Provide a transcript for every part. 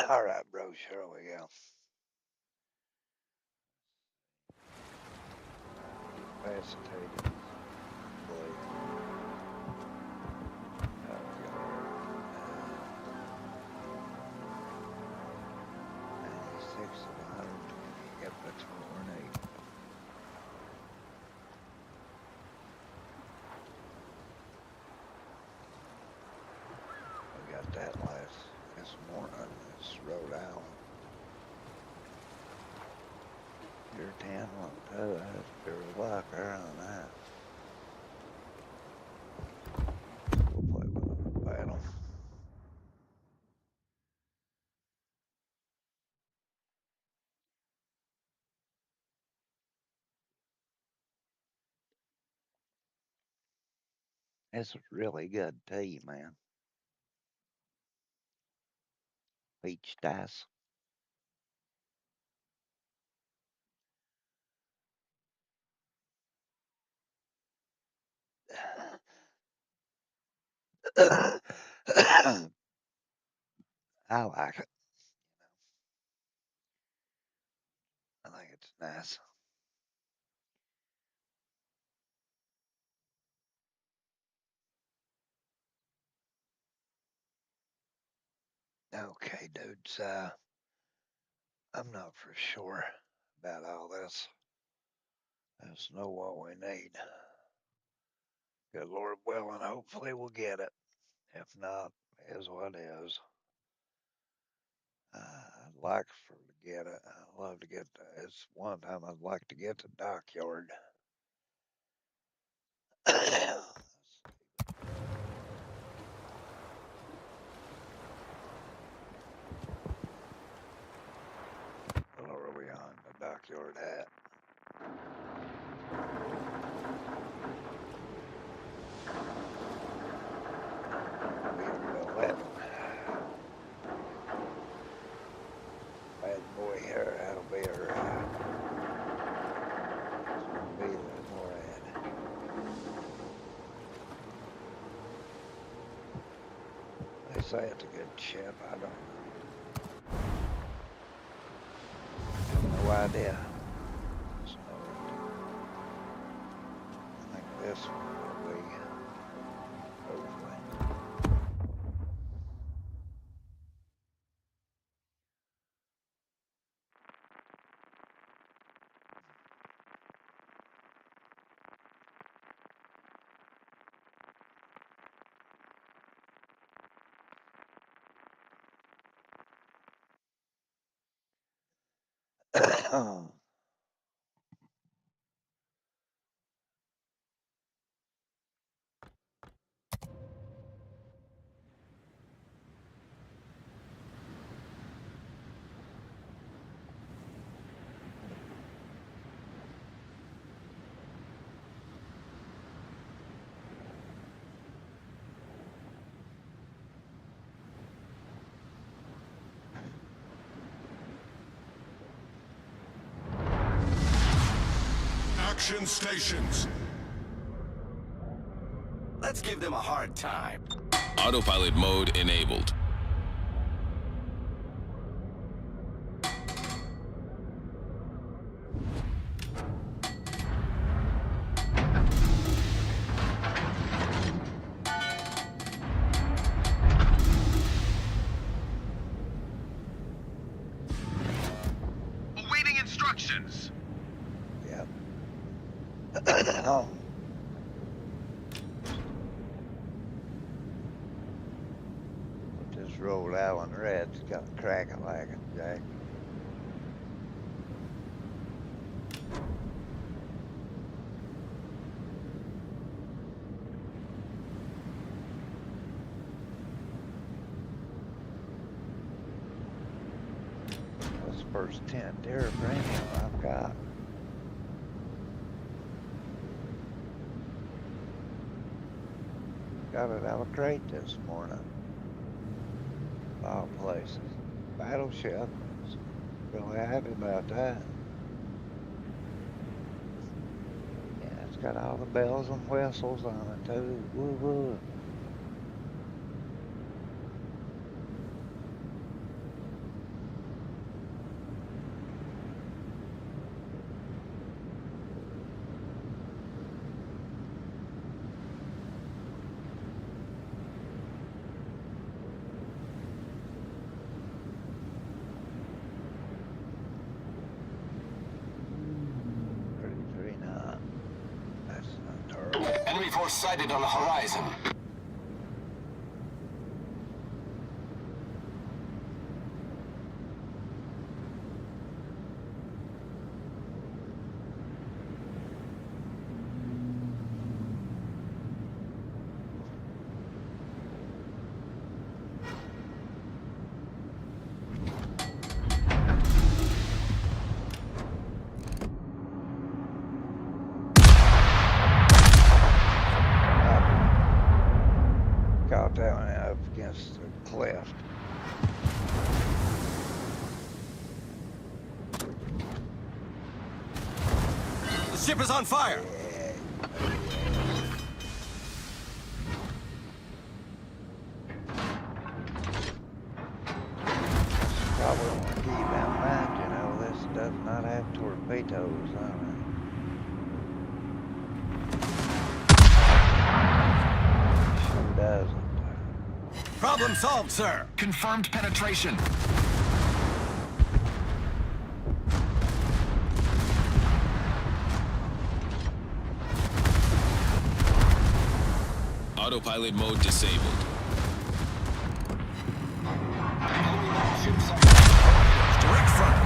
All right, bro. Here we go. Incapacitated. Blade. There we go. 96 of 120. Yep, that's what we need. We got that this morning. It's Rhode Island. You're 10 1 2. That's pure luck on that. We'll play with a battle. It's a really good tea, man. Peach dice. I like it. I think it's nice. Okay, dudes. I'm not for sure about all this. Just know what we need. Good Lord willing, hopefully we'll get it. If not, is what is. I'd like for to get it. I'd love to get. It's one time I'd like to get the dockyard. What are we on the dockyard at? We have 11. Bad boy here. That'll be our. Be the NORAD. They say it's a good ship. I don't know. I have no idea. So I think this one will be hopefully. Action stations. Let's give them a hard time. Autopilot mode enabled. Awaiting instructions. Yep. This Rhode Island Red's got a cracking wagon, Jack. That's the first 10 deer premium I've got. Got it out of a crate this morning. Of all places. Battleship. Really happy about that. Yeah, it's got all the bells and whistles on it too. Woo woo. Enemy force sighted on the horizon. Caught that one up against the cliff. The ship is on fire! Probably want to keep in mind, you know, this does not have torpedoes on it. Sure doesn't. Problem solved, sir. Confirmed penetration. Autopilot mode disabled. Direct front.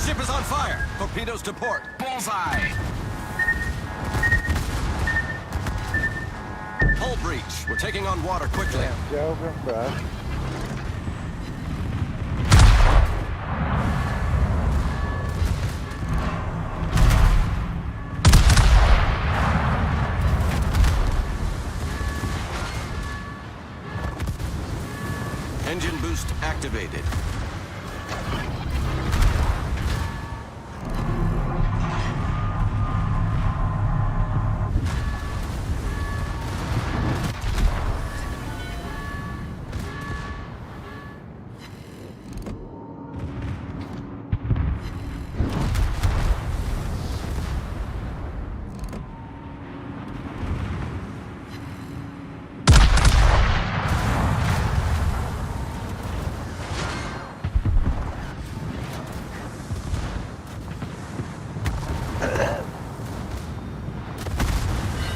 Ship is on fire. Torpedoes to port. Bullseye. Hull breach. We're taking on water quickly. Damn joking, bro. Engine boost activated.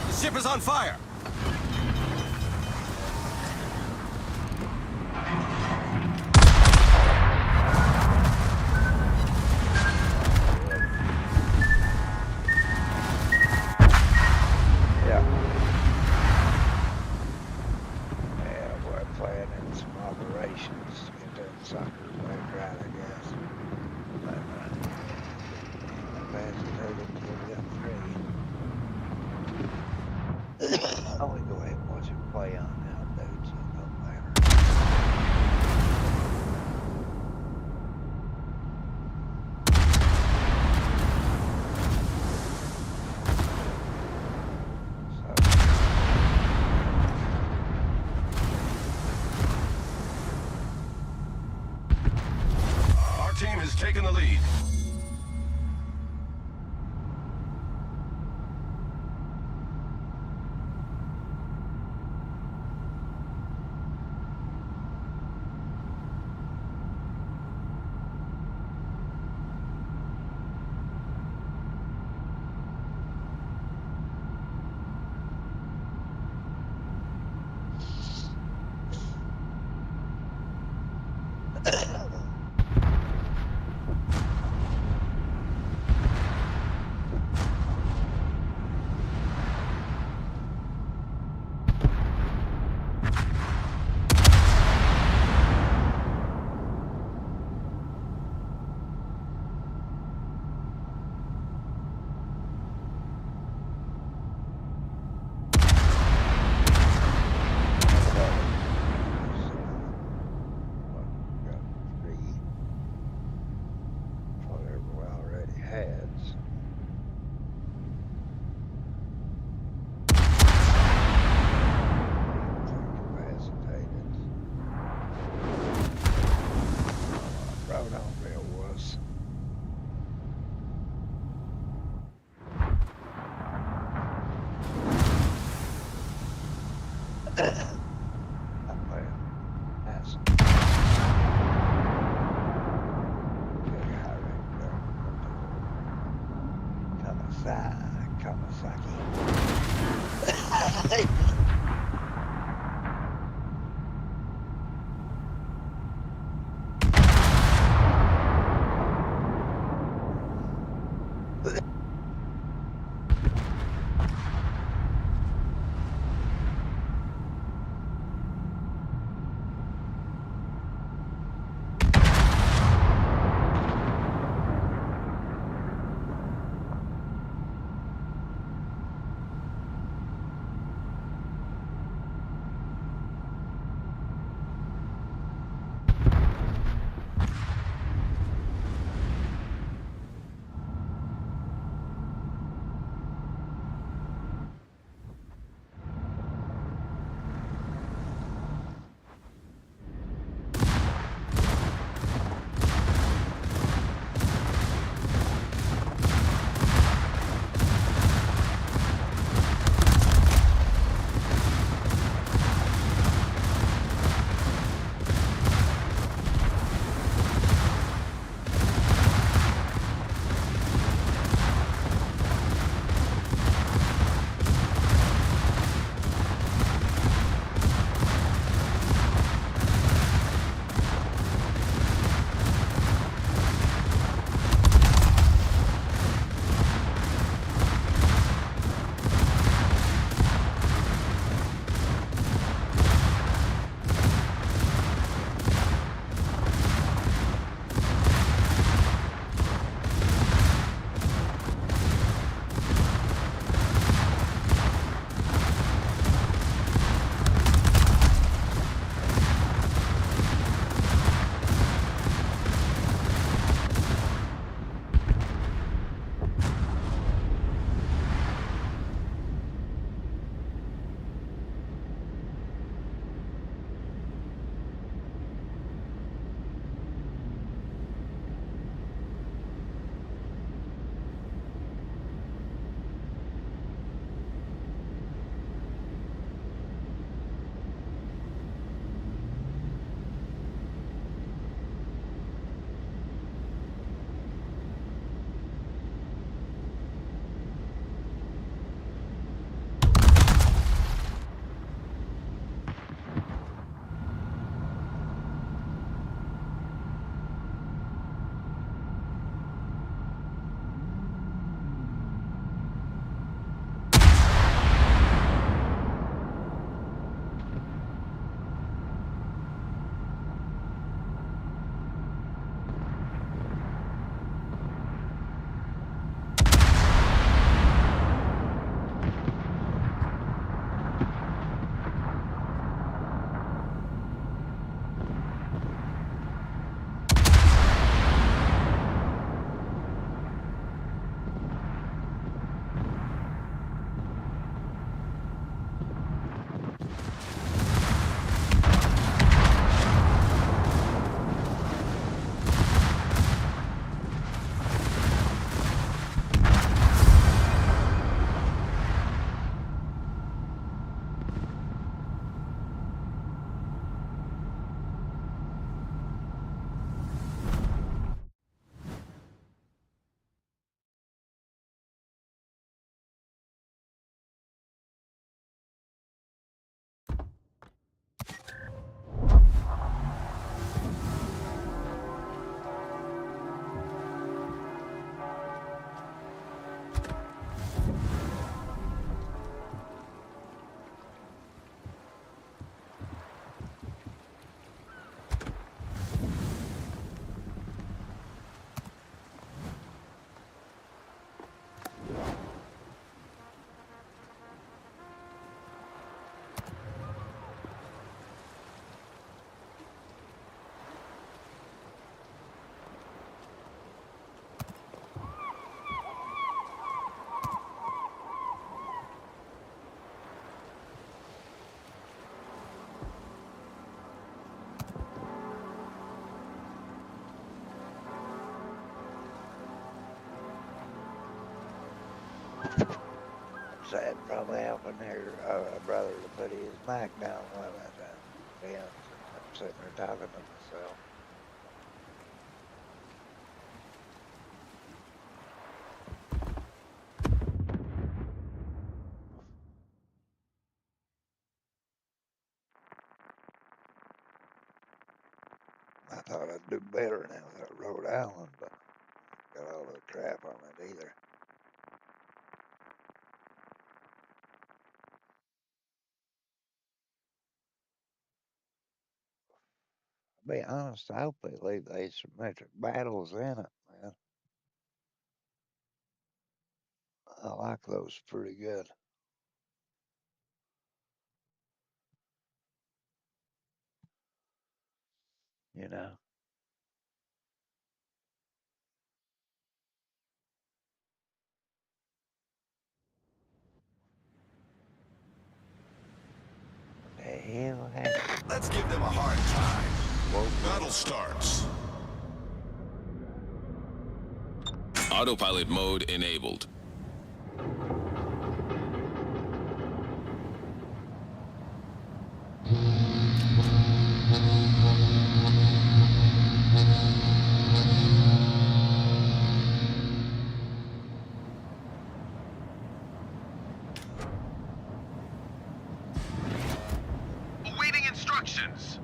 The ship is on fire. Yeah. Yeah, we're planning some operations to get that sucker back right, I guess. But, incapacitated till we got three. Oh, we go ahead and watch it play on now, dude, so it don't matter. Our team has taken the lead. Kawasaki. Sad probably helping their brother to put his mic down while that ends. I'm sitting there talking to myself. thought I'd do better now with that Rhode Island, but got all the crap on it either. To be honest, I hope they leave the asymmetric battles in it, man. I like those pretty good. You know. What the hell happened? Let's give them a hard time. Whoa. Battle starts. Autopilot mode enabled. Awaiting instructions.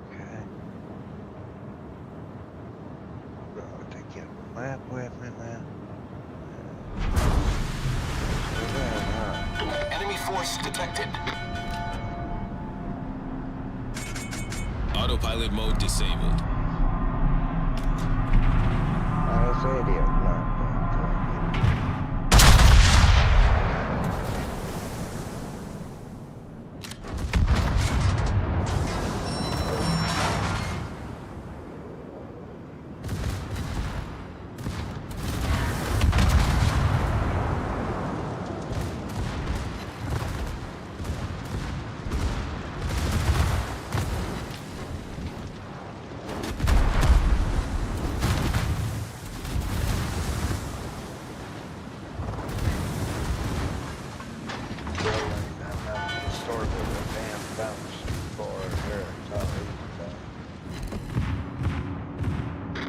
Okay. Got to get the map with me now. Enemy force detected. Autopilot mode disabled. How's idiot like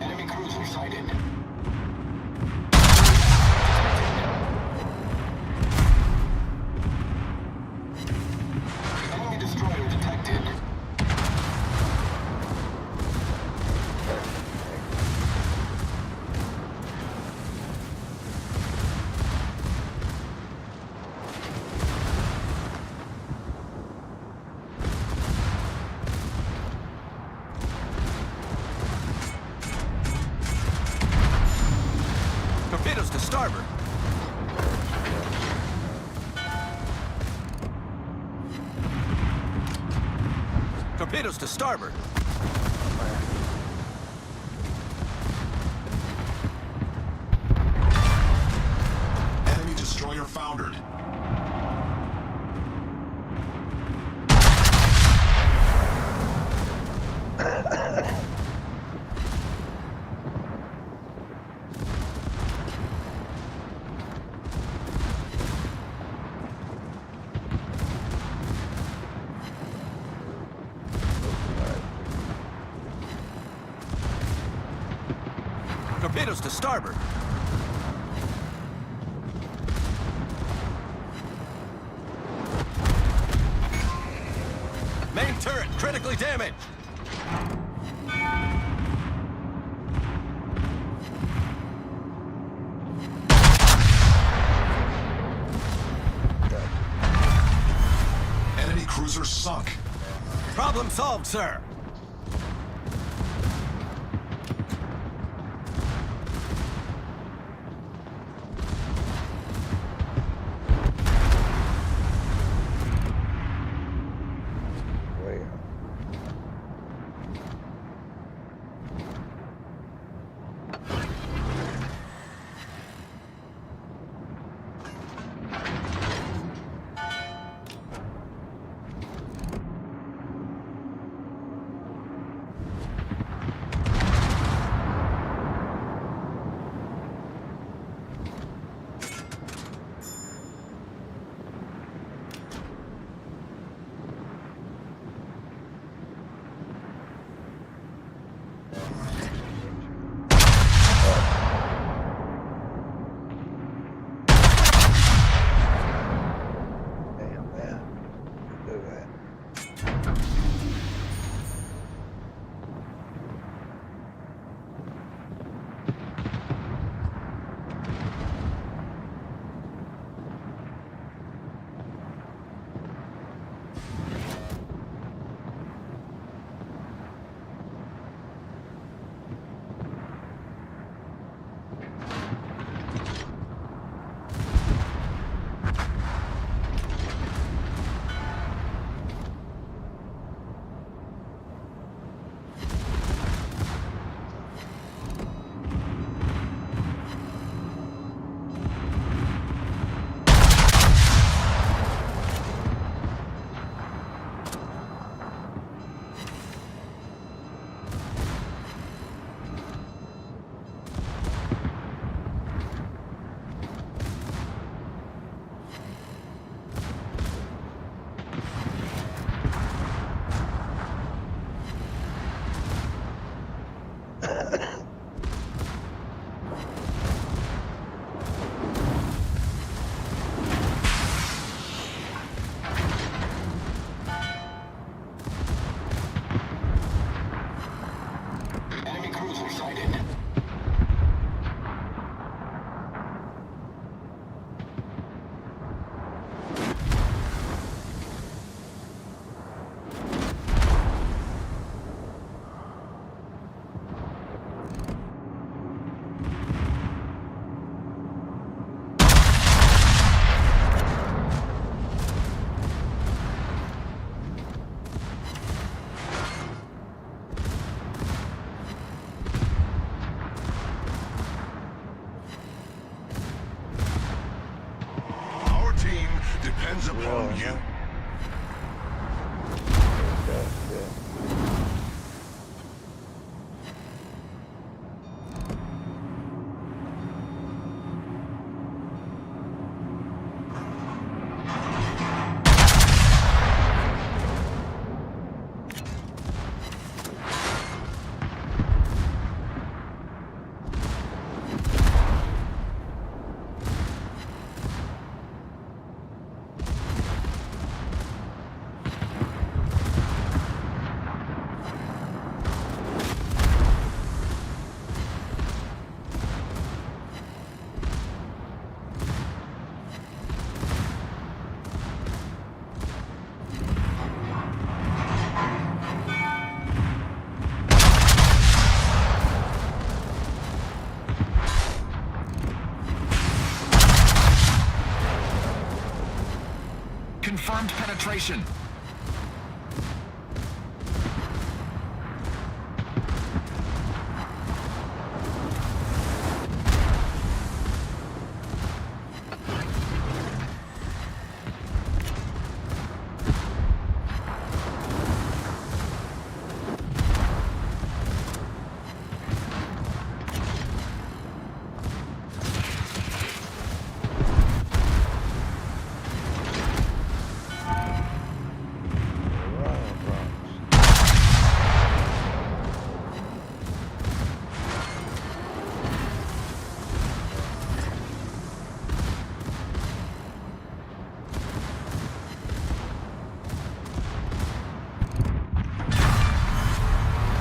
Enemy cruiser sighted. Enemy destroyer detected. Torpedoes to starboard. Torpedoes to starboard. Enemy destroyer foundered. Torpedoes to starboard. Main turret critically damaged. Enemy cruiser sunk. Problem solved, sir. depends upon you. Confirmed penetration.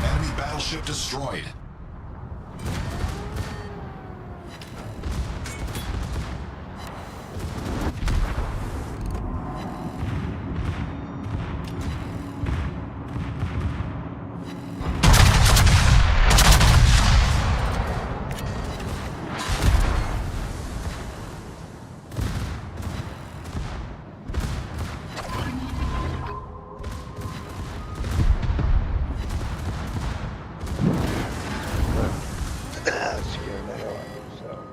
Enemy battleship destroyed. Scared the hell out of myself.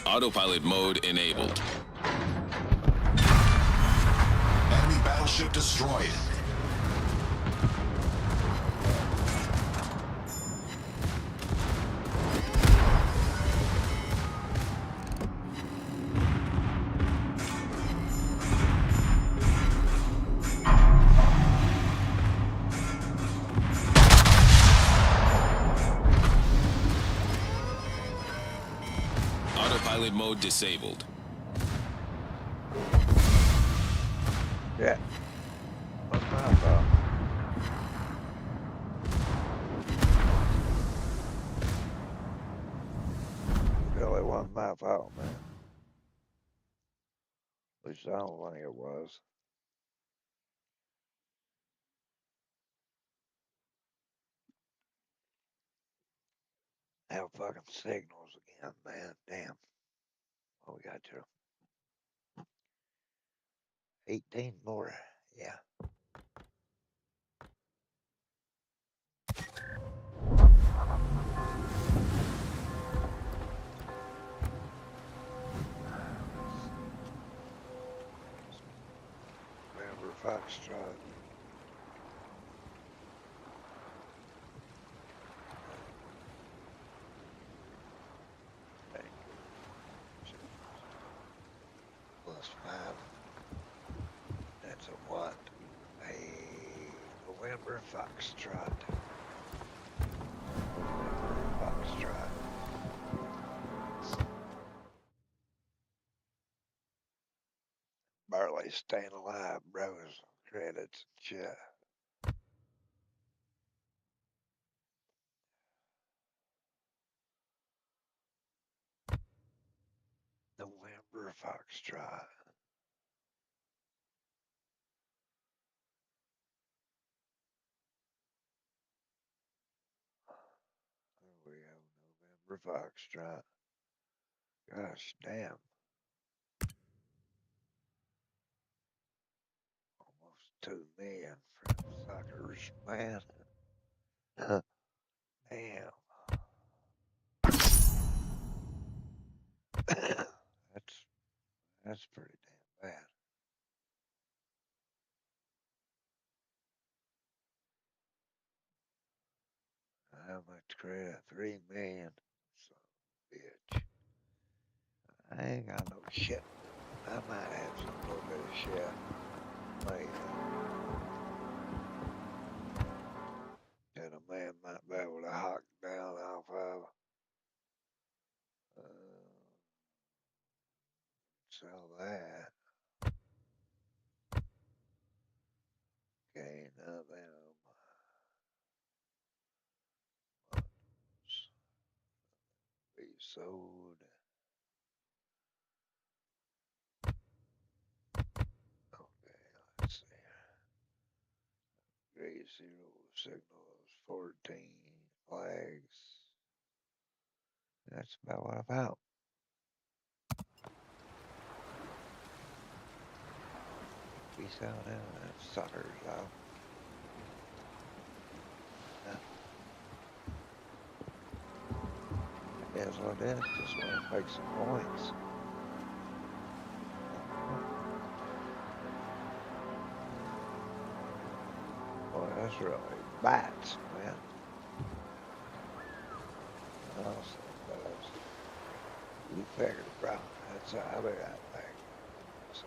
Autopilot mode enabled. Enemy battleship destroyed. Autopilot mode disabled. Yeah. What's my fault? Really wasn't my fault, man. At least I don't think it was. Hell fucking signals again, man. Damn. What we got to? 18 more. Yeah. Remember Foxtrot. Thank you. +5. That's a what? A November Foxtrot. November Foxtrot. barely staying alive, bros. Credits and shit. November Foxtrot. There we go. November Foxtrot. Gosh damn. Almost 2 million for suckers, man. Damn. that's pretty damn bad. How much credit? 3 million. Son of a bitch. I ain't got no shit. I might have some little bit of shit. Maybe. That a man might be able to hawk down off of. Sell that. Gain of them. Be sold. Okay, let's see. Gray zero signals, 14 flags. That's about what I found. Peace out now, that suckers out. That's what it is. Just want to make some points. Boy, that's really bats, man. Honestly, does. You figured, bro. That's how big that thing. So,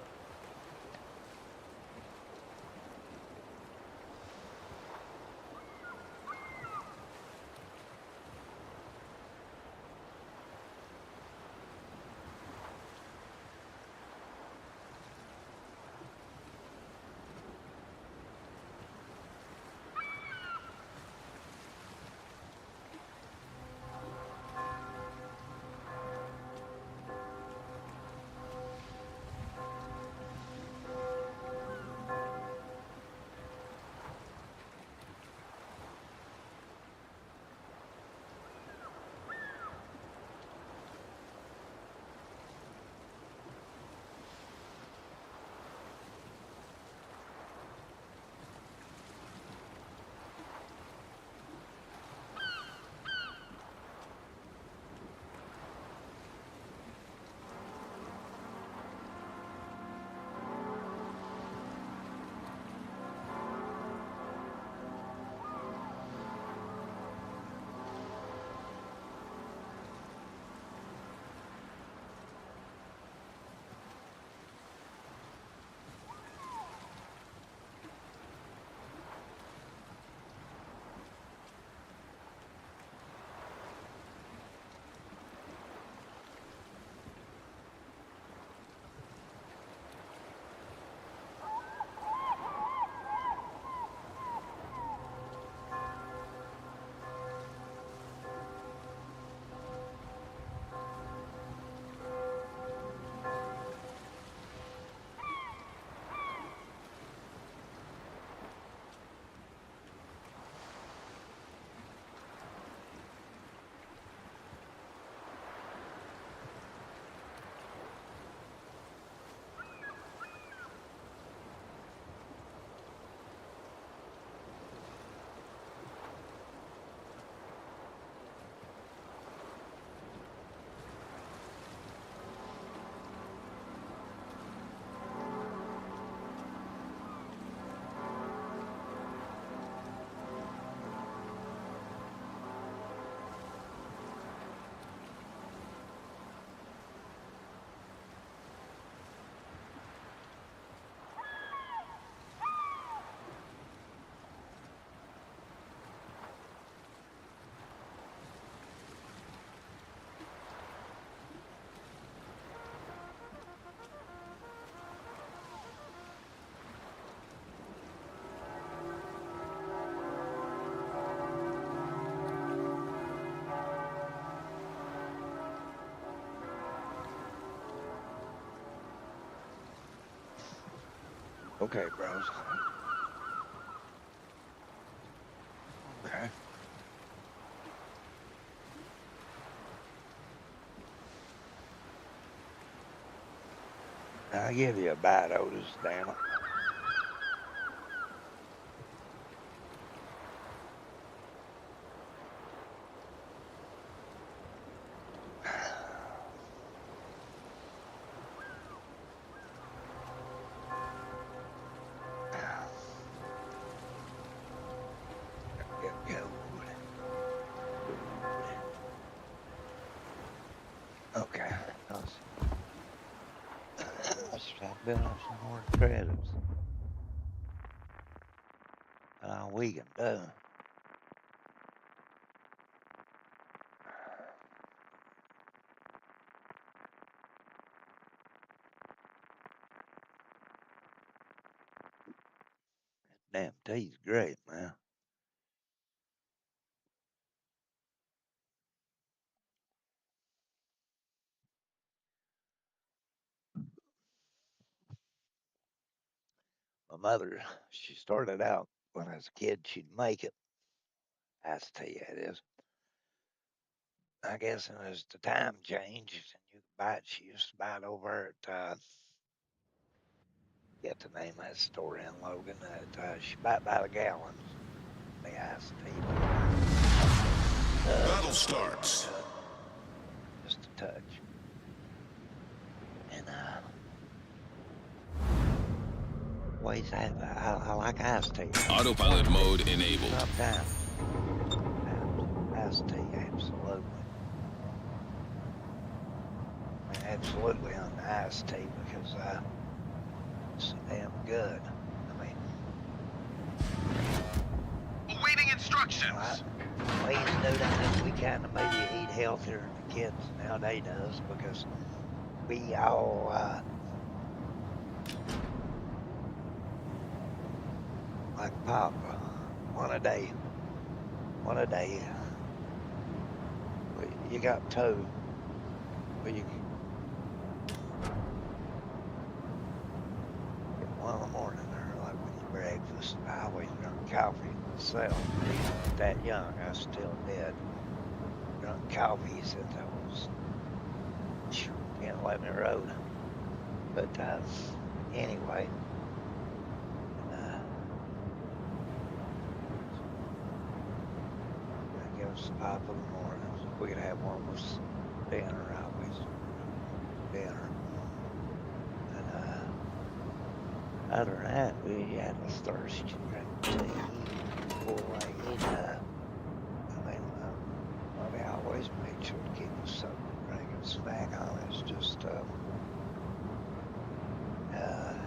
Okay, bros. Okay. I'll give you a bite, Otis, damn it. Get cold. Okay. Let's try to build up some more credits. And all we can do. Damn tea's great, man. My mother, she started out when I was a kid, she'd make it. Iced tea, that is. I guess as the time changed and you could buy it, she used to buy it over at, get the name of that store in Logan, she buy it by the gallons, the iced tea. Battle starts. Just a touch. And, ways I like iced tea. Autopilot mode enabled. Sometimes. Iced tea, absolutely. I mean, absolutely on the iced tea because it's so damn good. I mean, Awaiting instructions. ways to do that, we kind of maybe eat healthier than the kids nowadays does because we all like pop one a day. One a day. You got two. Well, you get one in the morning there, like with your breakfast. I always drunk coffee myself. Even that young, I still did. Drunk coffee since I was 10, 11 years old. But anyway, I give us a pop in the mornings. We could have one with dinner, always dinner. And other than that, we had us thirsty to drink tea, Kool-Aid. I always make sure to keep us something to drink and snack on. It's just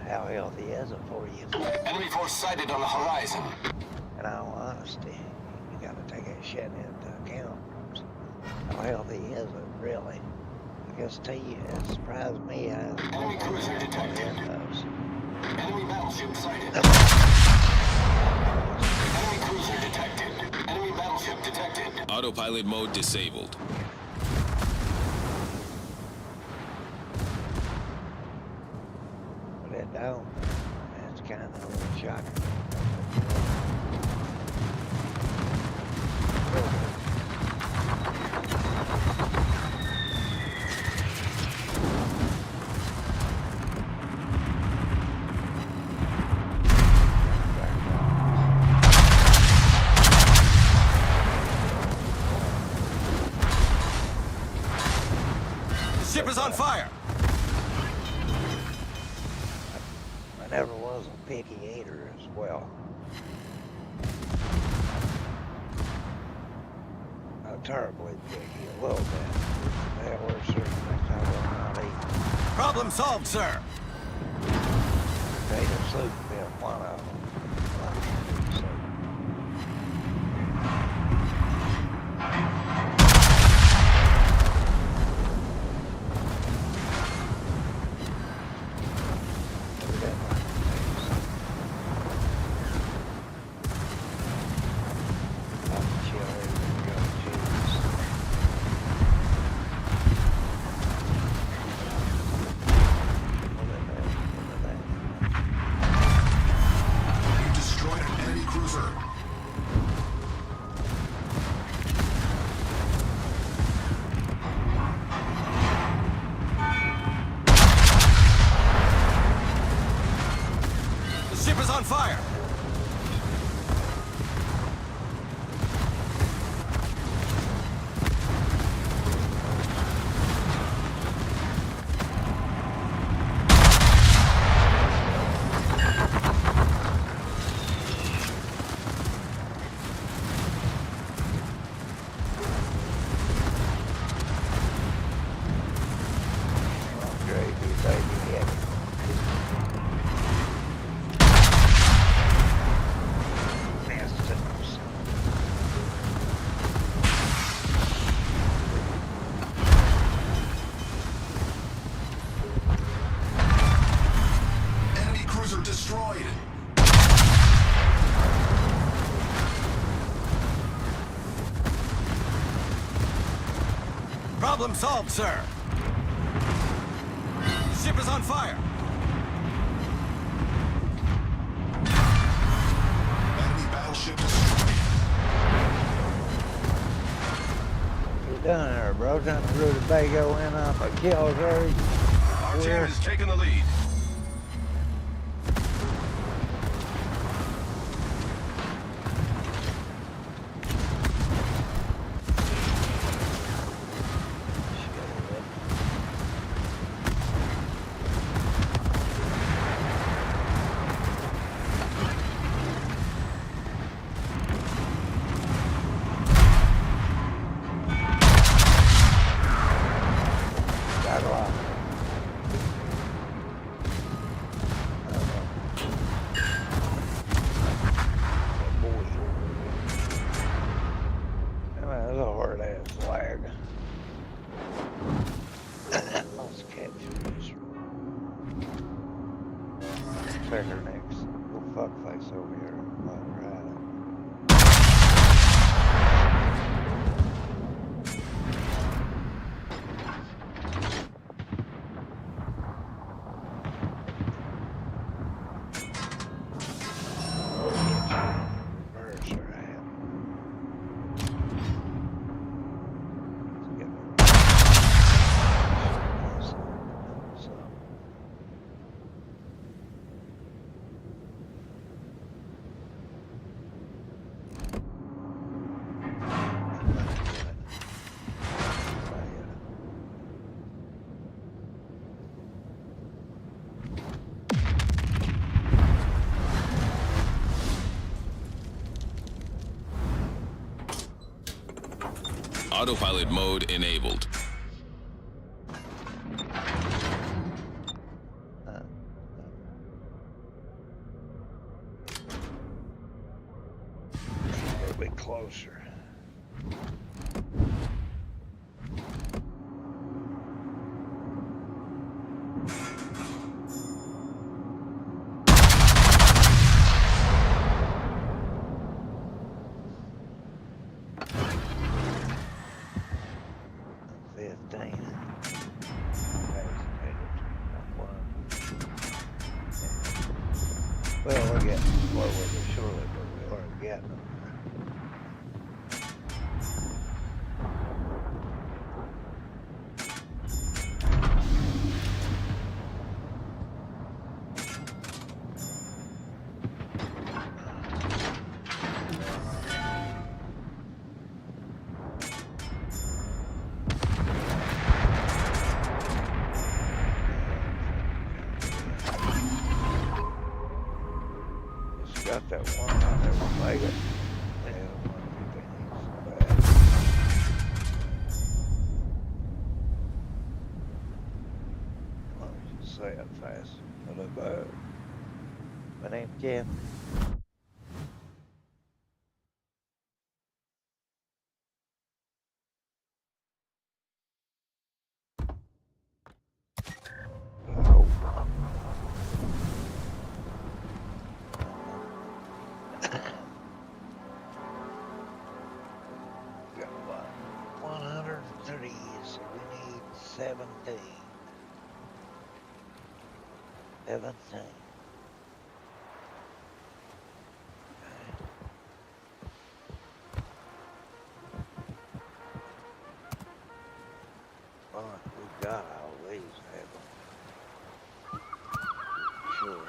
how healthy is it for you? Enemy force sighted on the horizon. In all honesty, you got to take that shit into account. How healthy is it, really? I guess tea has surprised me. Enemy cruiser detected. Enemy battleship sighted. Enemy cruiser detected. Enemy battleship detected. Autopilot mode disabled. But it don't. That's kind of shocking. Ship is on fire! I never was a picky eater as well. Not terribly picky, a little bit. There were certain things I will not eat. Problem solved, sir! Potato soup being one of them. So, on fire! Gravy, baby, yeah. Missed it. Enemy cruiser destroyed. Problem solved, sir. Ship is on fire. Enemy battleship destroyed. What you doing there, bro? Trying to rutabago in off a kill hurry. Our team is taking the lead. Got a lot. That's a hard ass lag. Let's capture this one. Check her next. Little fuckface over here while we're at it. Where's her at? Let's get her. So, Autopilot mode enabled. a little bit closer. Well, we're getting slower but surely, but we're getting them. Got that one on there, we'll make it. Yeah, one bad. Why don't you say it fast? Hello, bud. My name's Jeff. Oh. Got about 103, so we need 17. 17. Well, we got all these, haven't we? Sure.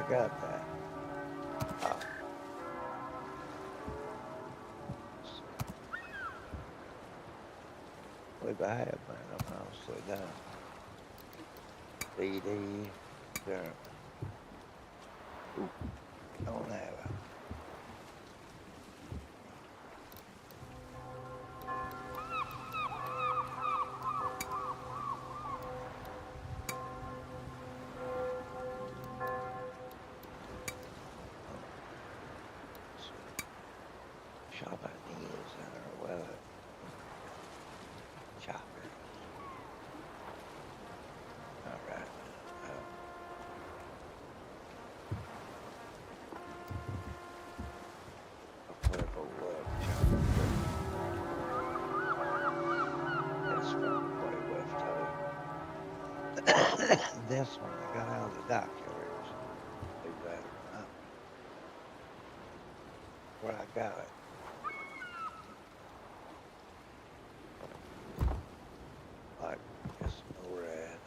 got that. I believe I have made them mostly done. BD, German. Ooh, don't have it. Japanese in her weather. Japanese. All right. A purple love chocolate. This one to play with too. This one I got out of the dockyards. Believe that or not. Where I got it. Like this NORAD.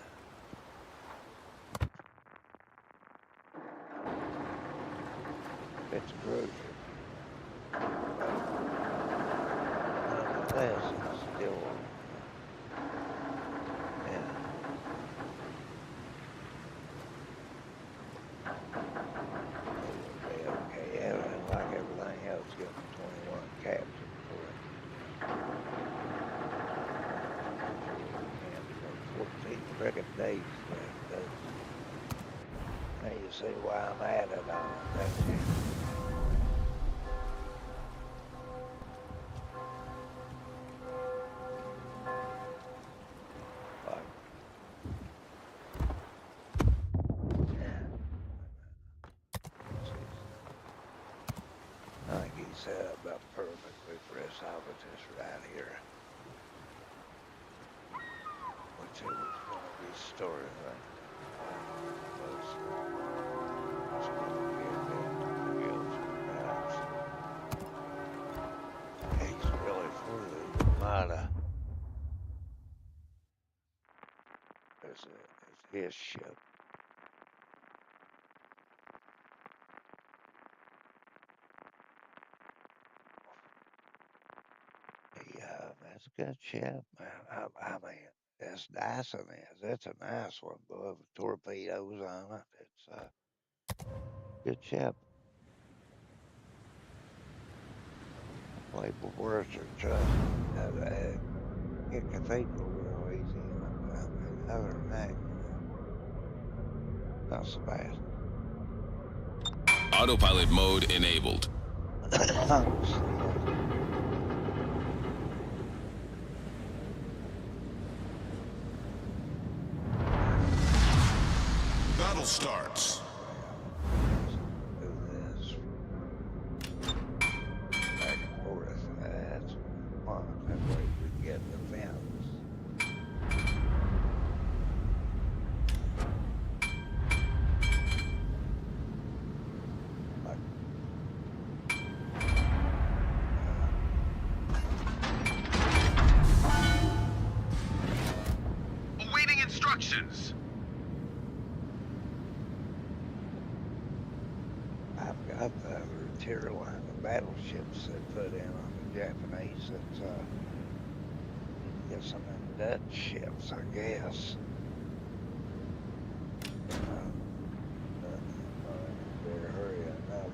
It's a cruiser. But nonetheless, it's still yeah. It will be okay. Yeah, and like everything else, getting 21 captain for it. And 14 friggin' days left. Now you see why I'm at it on it, don't you? Like, yeah. I think he set up about perfectly for us off with this right here. Which it was going to be storing right now. Was it's going to get that real surprise. He's really for the Armada. There's his ship. Yeah, that's a good ship, man. I mean, as Dyson is, it's a nice one, but with torpedoes on it. It's a good ship. I played with Warships at Cathedral real easy on it, but I mean, other than that, not so bad. Autopilot mode enabled. Honestly, Battle starts. do this back and forth. That's fun. That way we get the fence. Like, Awaiting instructions. I've got the other tier line of battleships they put in on the Japanese. It's need to get some of them Dutch ships, I guess. Better hurry enough.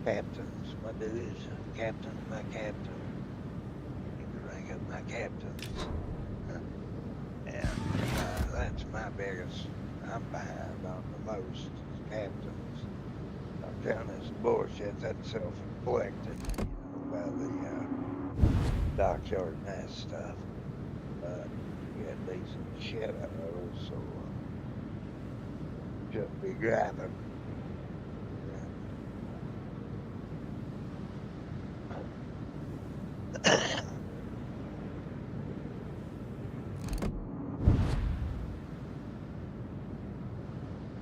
Captains, my dudes, captain, my captain. Need to rank up my captains. And that's my biggest. I'm behind on the most captains. I'm telling this bullshit that's self-inflicted, by the dockyard and that stuff. But you get decent shit out of those, so shouldn't be grabbing.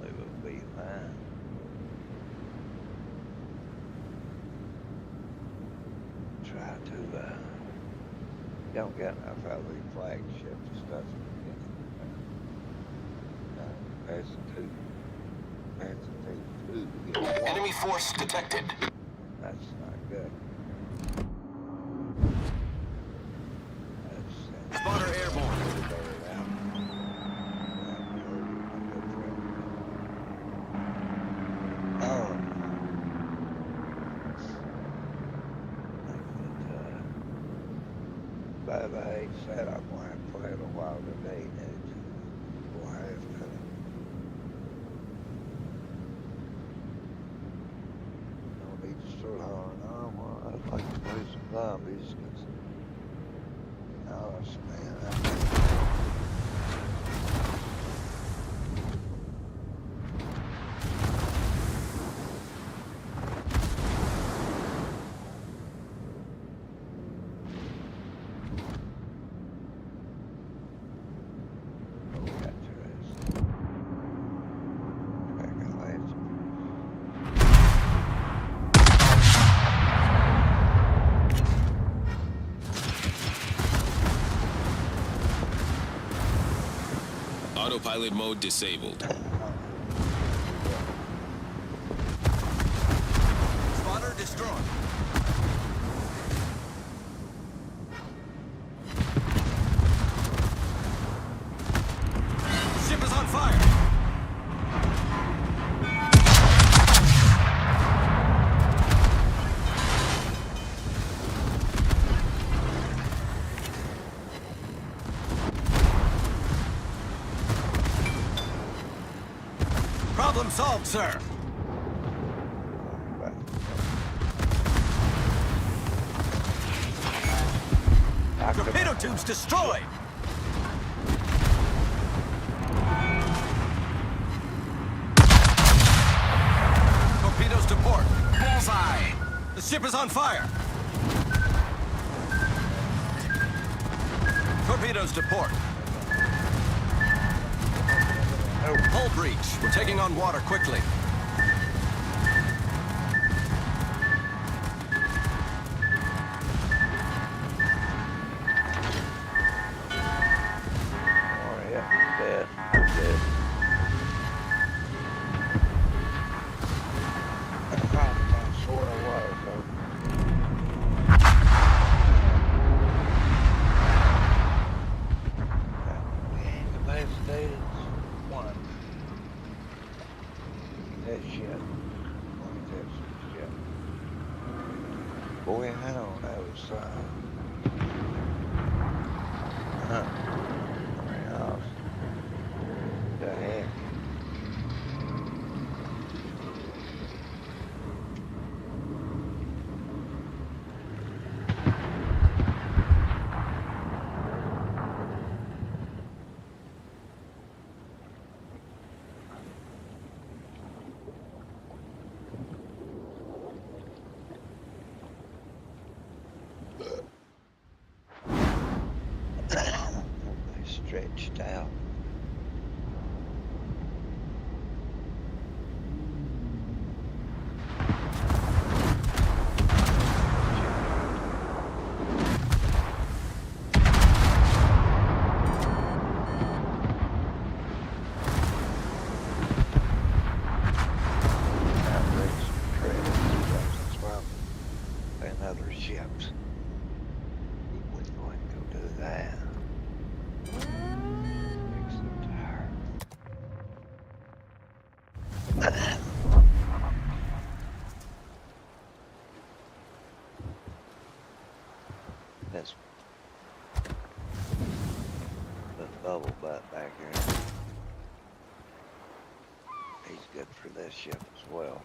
It would be fine. Try to don't get enough out of the flagship stuff. That's two That's a take two to get one. Enemy force detected. That's not good. That's Spotter airborne. Oh. But I said I'm going to play it a while today, dude. We'll have to. No need to start hollering. Oh, well, I'd like to play some zombies. Cause, oh, man. Autopilot mode disabled. Spotter destroyed. Ship is on fire. Problem solved, sir. Torpedo tubes destroyed. Torpedoes to port. Bullseye. The ship is on fire. Torpedoes to port. Hull breach. We're taking on water quickly. Oh, yeah, dead. Dead. I sort of was, though. Incapacitated. One. That shit. One test shit. Boy, I don't know. Somewhere else. The heck? They stretched out. Another ships. We can go ahead and go do that. Fix the tire. This the bubble butt back here. He's good for this ship as well.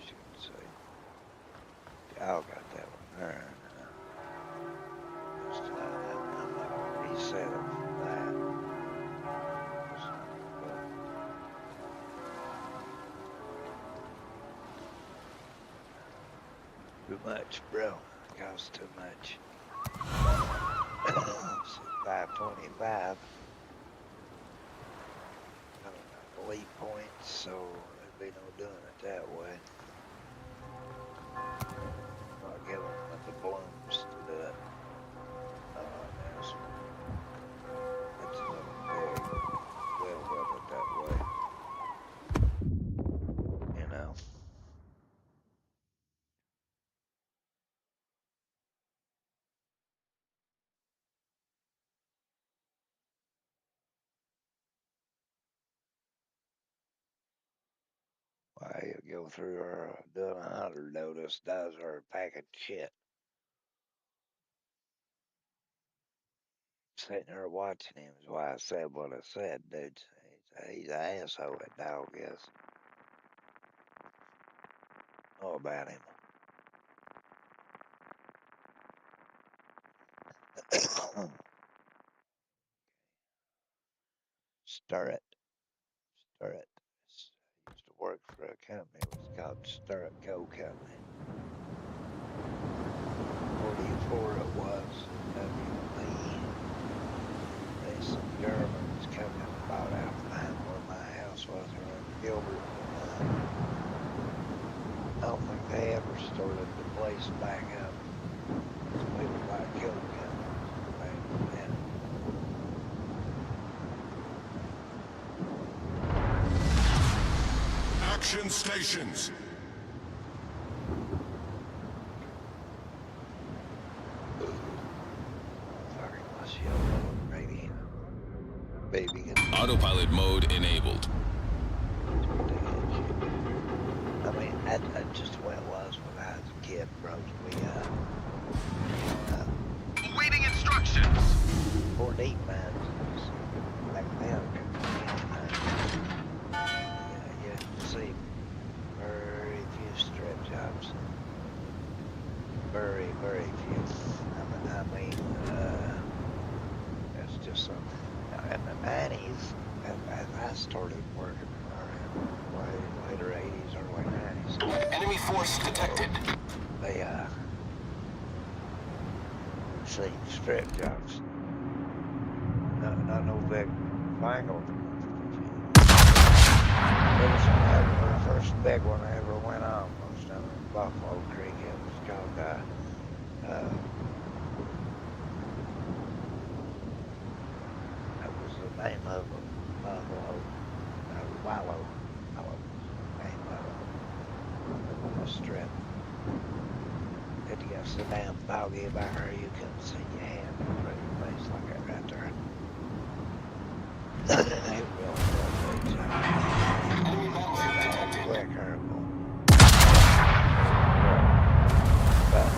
As you can see. Cal got that one there. This time I'm not gonna reset it from that. Just too much, bro. Costs too much. 525. I don't have elite points, so there'd be no doing it that way. I'll give them with the balloons to do it. Yes. That's a little big. We'll build it that way. he'll go through her doing 100 notice, does her pack of shit. Sitting there watching him is why I said what I said, dude. He's an asshole, that dog is. Know about him. Stir it. Stir it. I used to work for a company. It was called Stir It Co. Company. 44 it was. WB. There's some Germans coming about out behind where my house was around Gilbert. I don't think they ever started the place back up. We were like coke companies back then. Action stations. Sorry, my shell ready. Baby, Autopilot mode enabled. I mean, that's just the way it was when I was a kid, bros. Awaiting instructions. 4D mines back then. You see very few strip jobs. Very, very few. I mean, that's just something. In the 90s, as I started working, or later 80s, early 90s, Enemy force detected. they, see, strip jobs. Not no big fangled. It was the first big one I ever went on was down in Buffalo Creek. It was called, that was the name of it. Buffalo. Wallow. Wallow was the name of it. The strip. If you got so damn foggy back there, you couldn't see your hand in your face like that right there. It really was a job. Enemy battlefield detected. Quick, horrible. But,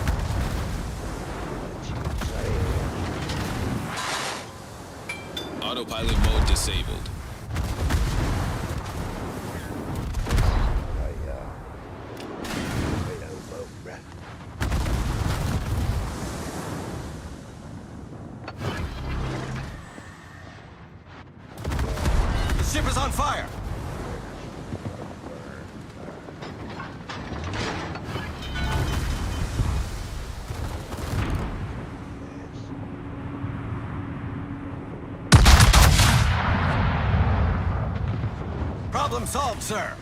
Autopilot mode disabled. The ship is on fire. Problem solved, sir.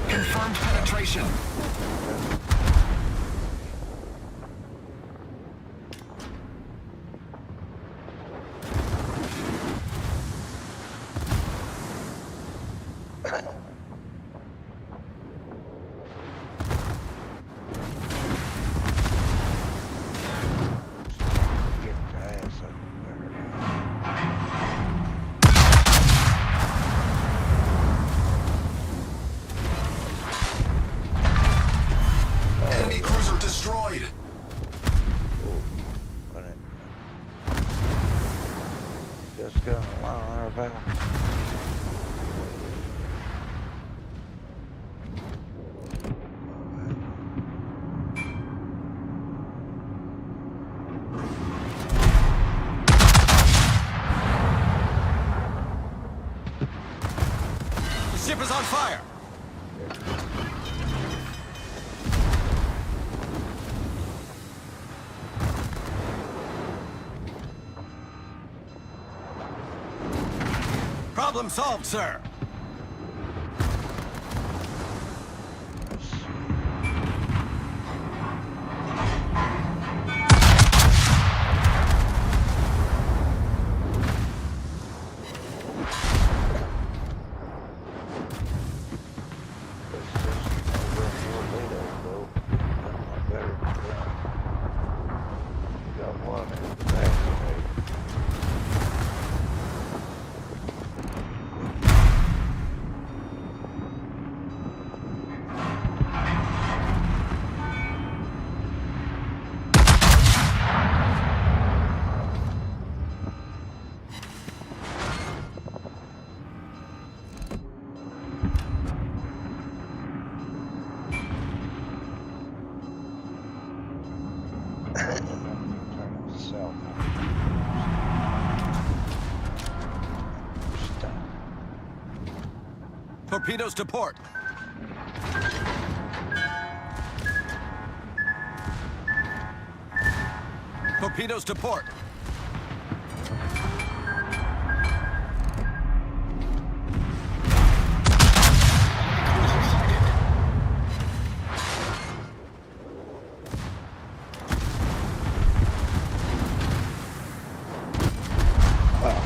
Confirmed penetration. Enemy cruiser destroyed. Just going along our battle. The ship is on fire. Problem solved, sir. Let's see. It's just over torpedoes, though. Done a lot better than them. Got one in the back of me. Turn his cell phone. Stop. Torpedoes to port. Torpedoes to port. Oh,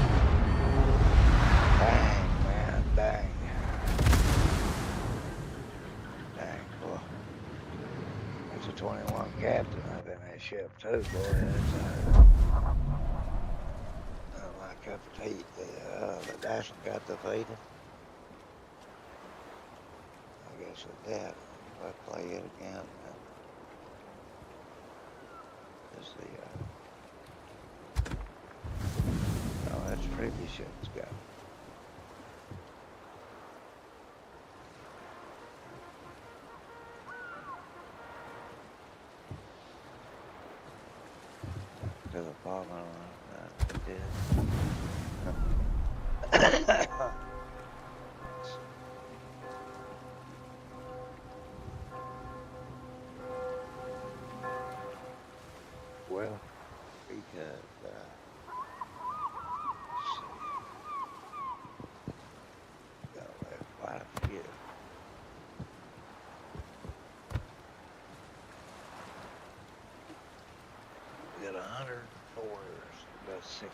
dang, man, dang. Dang, boy. There's a 21 captain up in that ship, too, boy. That's not my cup of tea. The Dyson got defeated. I guess it did. If I play it again, then is no, that's previous ship's go. To the bottom, it did. Well, we could, see, got left quite a few. We got 104, about 16.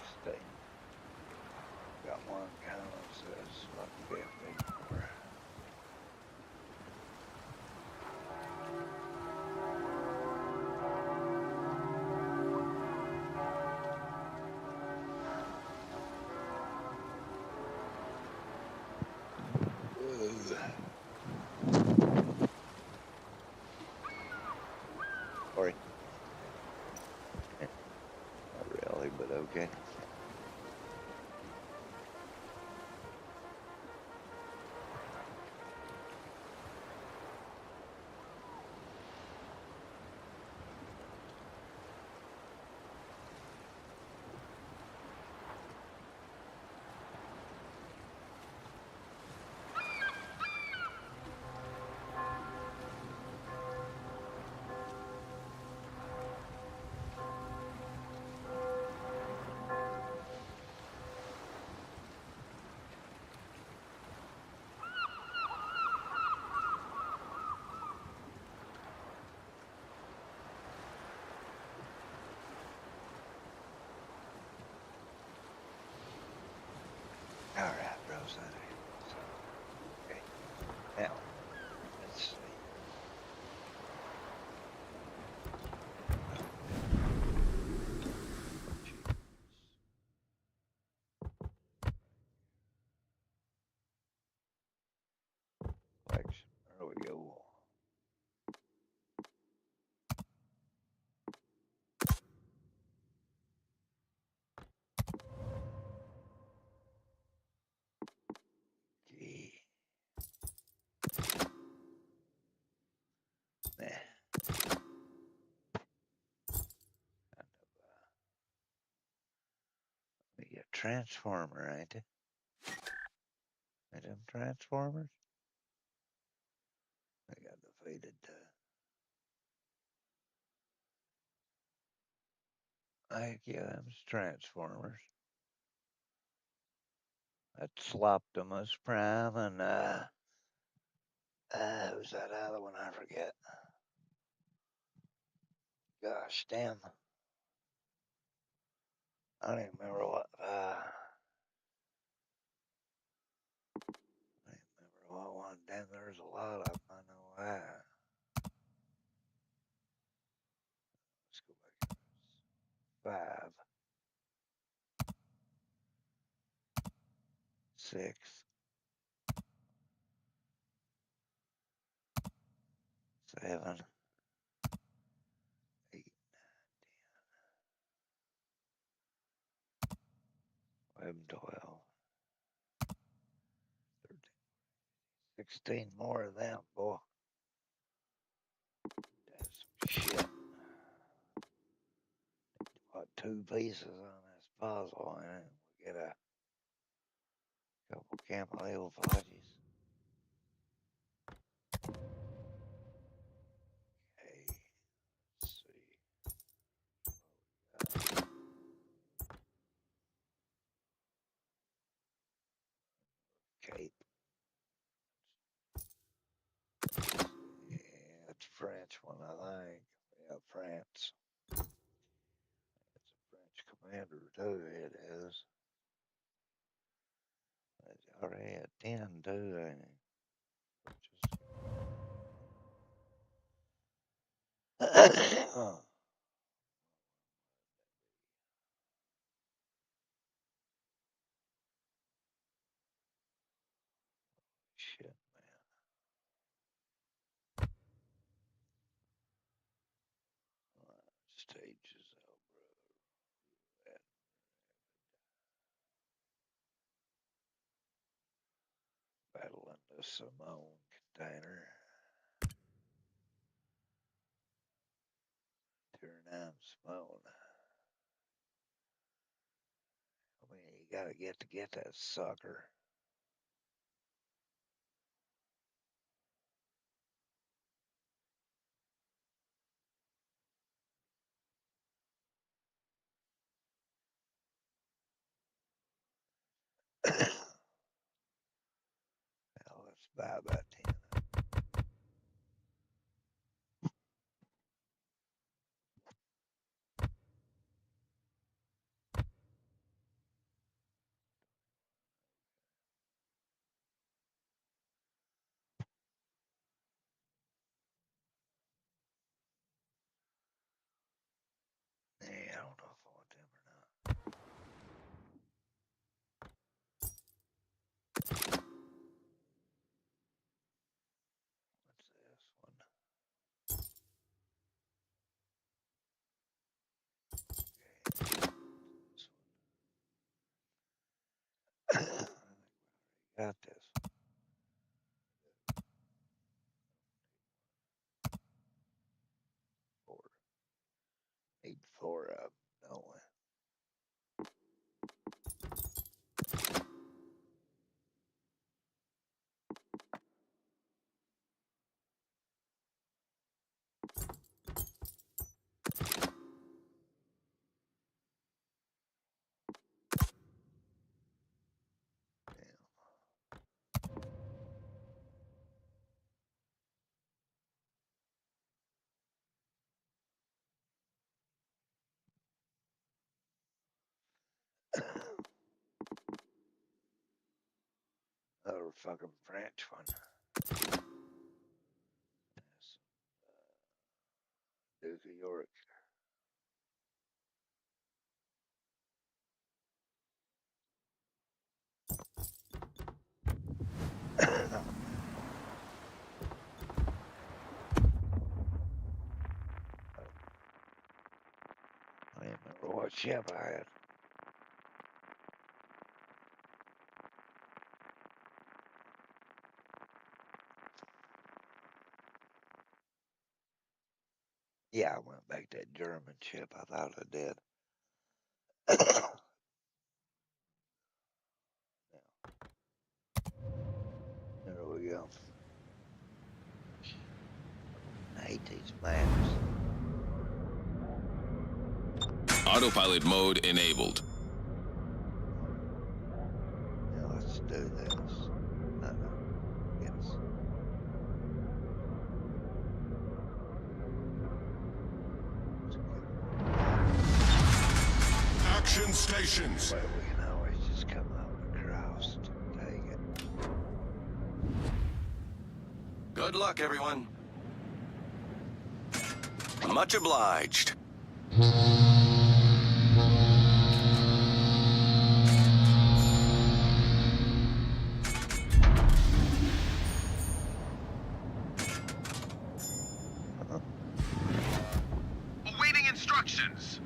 Got one kind of says like 50 more. Ugh. Sorry. Not really, but okay. All right, Rosanna. So, okay. Now, let's see. Achievements. Collection. There we go. Gee. Nah. Kind of, be a transformer, ain't it? Ain't them transformers? They got defeated. I yeah, them's transformers. That's Optimus Prime and who's that other one? I forget. Gosh damn. I don't even remember what I don't remember what one. Damn, there's a lot of them. I know that. Let's go back. 5, 6, 7, 8, 11, 12, 13, 16 more of them, boy. That's some shit. What, 2 pieces on this puzzle, and we get a couple camouflages. Okay, let's see. Cape. Yeah, it's French one, I think. Yeah, France. It's a French commander too. It is. It's already at 10 too, ain't it? Oh, shit, man. Stages out, brother. Battle in the Simone container. Turn on Simone. I mean, you gotta get that sucker. Now let's buy about 10. Yeah, I don't know if I want them or not. What's this one? Okay, this one. Got this. Four. Need 4 of them, don't we? Another fucking French one. Yes. Duke of York. I don't remember what ship I had. Yeah, I went back to that German ship. I thought I did. There we go. I hate these maps. Autopilot mode enabled. Now let's do this. No, no. Yes. Action stations. But we can always just come up across to take it. Good luck, everyone. Much obliged. Awaiting instructions.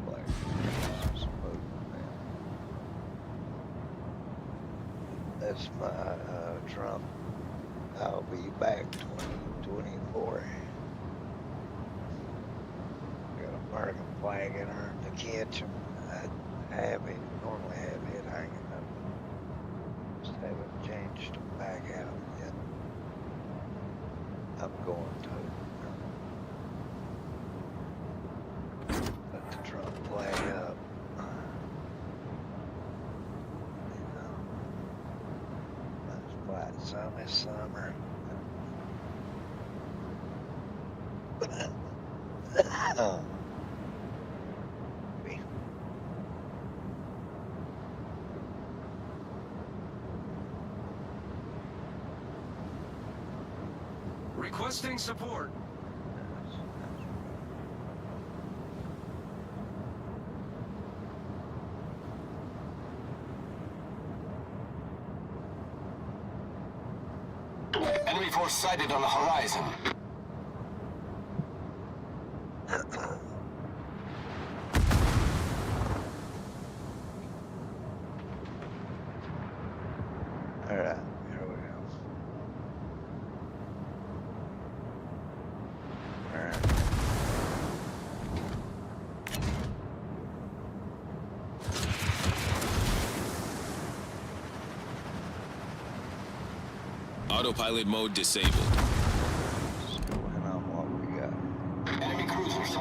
Like, just moving now. That's my Trump. I'll be back 2024. Got an American flag in her in the kitchen. I have it, normally have it hanging up. Just haven't changed them back out yet. I'm going to. Put the Trump flag up. It's quite sunny summer. Requesting support. Enemy force sighted on the horizon. All right, here we go. All right. Autopilot mode disabled. Just going on what we got. Enemy cruisers.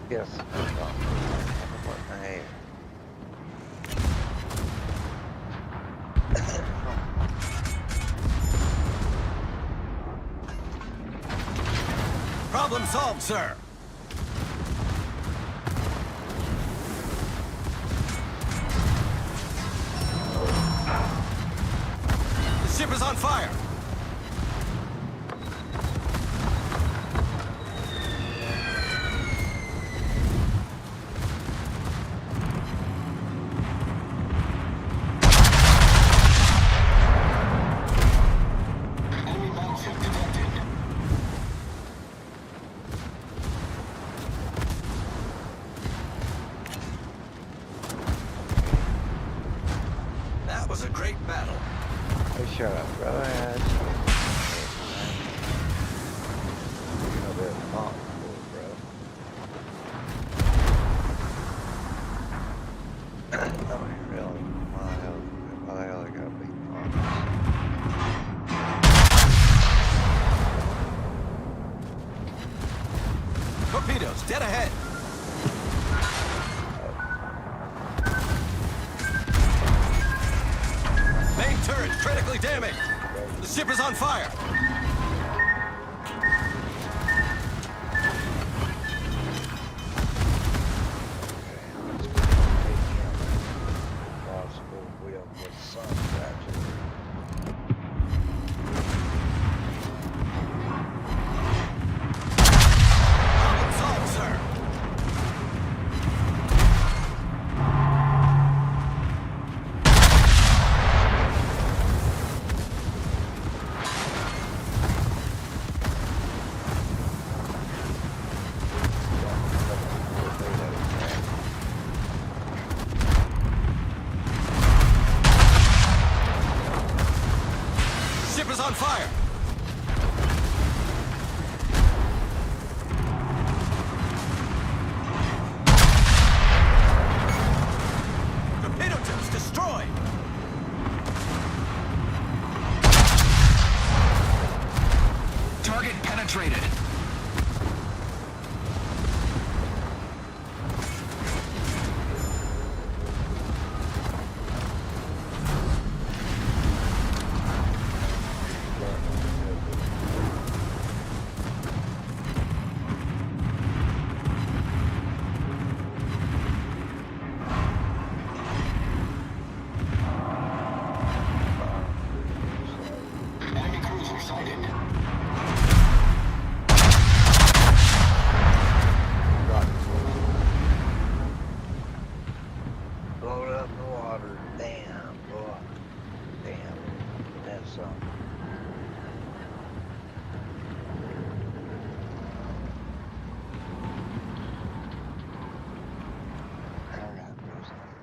Yes, what in the air? Problem solved, sir. The ship is on fire. Enemy battleship detected. That was a great battle. Hey, shut up, bro. You know they're responsible, bro. I mean, really, why the hell they gotta be honest? Torpedoes, dead ahead. Main turret critically damaged. The ship is on fire. Possible we don't get some tragedy. Problem solved, sir. fire! Torpedo tips destroyed! Target penetrated. Enemy cruiser sighted. Float up in the water. Damn, boy. Damn. That's something. Alright, President.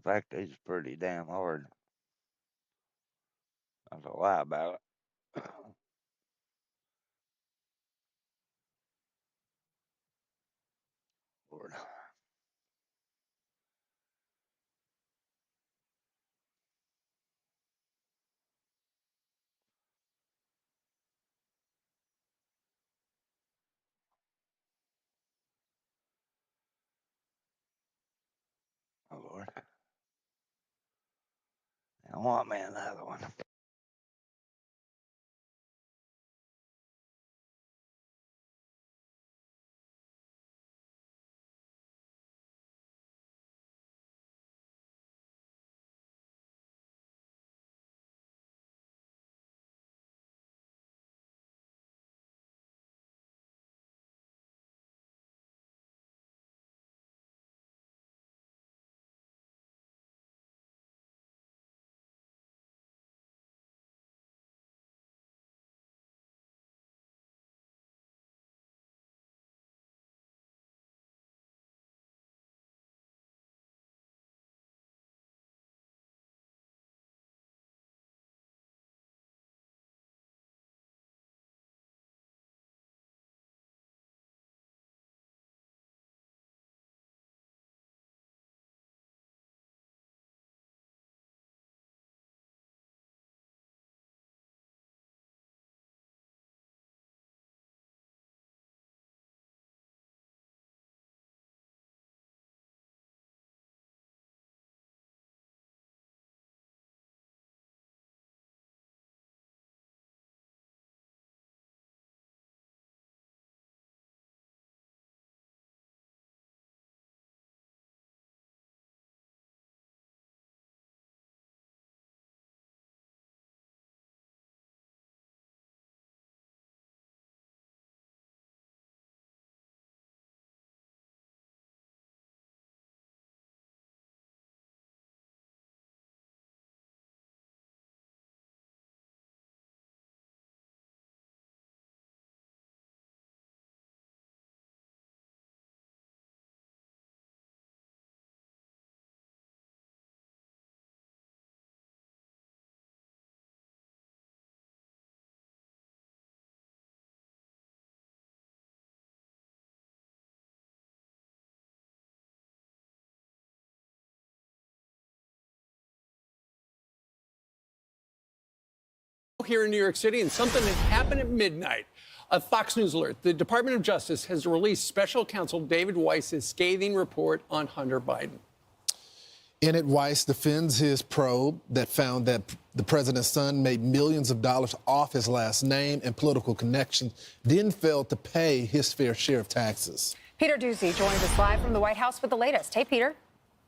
fact, he's pretty damn hard. Not to lie about it. Lord. Oh, Lord. I want me another one. Here in New York City, and something had happened at midnight. A Fox News alert. The Department of Justice has released special counsel David Weiss's scathing report on Hunter Biden. In it, Weiss defends his probe that found that the president's son made millions of dollars off his last name and political connections, then failed to pay his fair share of taxes. Peter Doocy joins us live from the White House with the latest. Hey, Peter.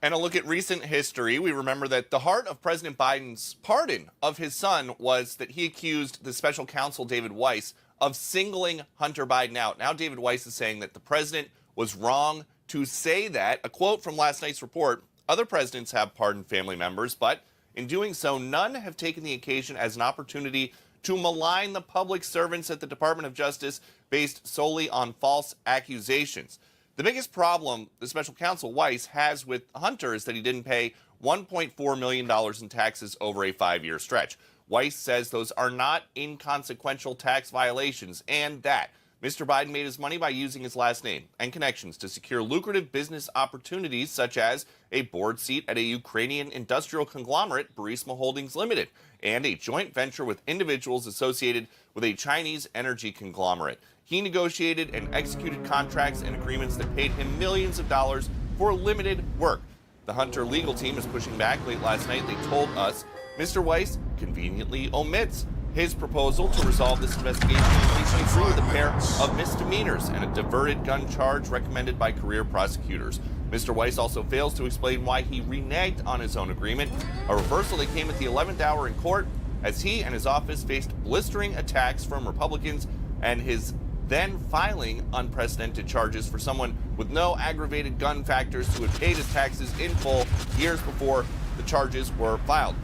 And a look at recent history, we remember that the heart of President Biden's pardon of his son was that he accused the special counsel, David Weiss, of singling Hunter Biden out. Now David Weiss is saying that the president was wrong to say that. A quote from last night's report, other presidents have pardoned family members, but in doing so, none have taken the occasion as an opportunity to malign the public servants at the Department of Justice based solely on false accusations. The biggest problem the special counsel Weiss has with Hunter is that he didn't pay $1.4 million in taxes over a 5-year stretch. Weiss says those are not inconsequential tax violations and that Mr. Biden made his money by using his last name and connections to secure lucrative business opportunities such as a board seat at a Ukrainian industrial conglomerate, Burisma Holdings Limited, and a joint venture with individuals associated with a Chinese energy conglomerate. He negotiated and executed contracts and agreements that paid him millions of dollars for limited work. The Hunter legal team is pushing back. Late last night, they told us Mr. Weiss conveniently omits his proposal to resolve this investigation through with a pair of misdemeanors and a diverted gun charge recommended by career prosecutors. Mr. Weiss also fails to explain why he reneged on his own agreement, a reversal that came at the 11th hour in court as he and his office faced blistering attacks from Republicans and his then filing unprecedented charges for someone with no aggravated gun factors who had paid his taxes in full years before the charges were filed.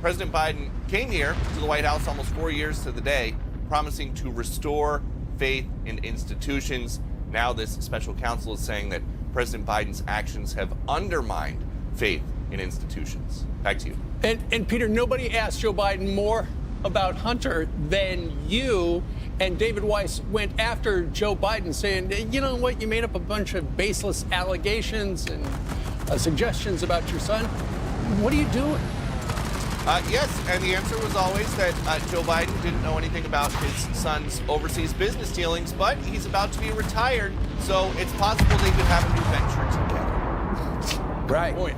President Biden came here to the White House almost 4 years to the day, promising to restore faith in institutions. Now this special counsel is saying that President Biden's actions have undermined faith in institutions. Back to you. And Peter, nobody asked Joe Biden more about Hunter than you. And David Weiss went after Joe Biden saying, you know what, you made up a bunch of baseless allegations and suggestions about your son. What are you doing? Yes, and the answer was always that Joe Biden didn't know anything about his son's overseas business dealings, but he's about to be retired, so it's possible they could have a new venture together. Right. Point.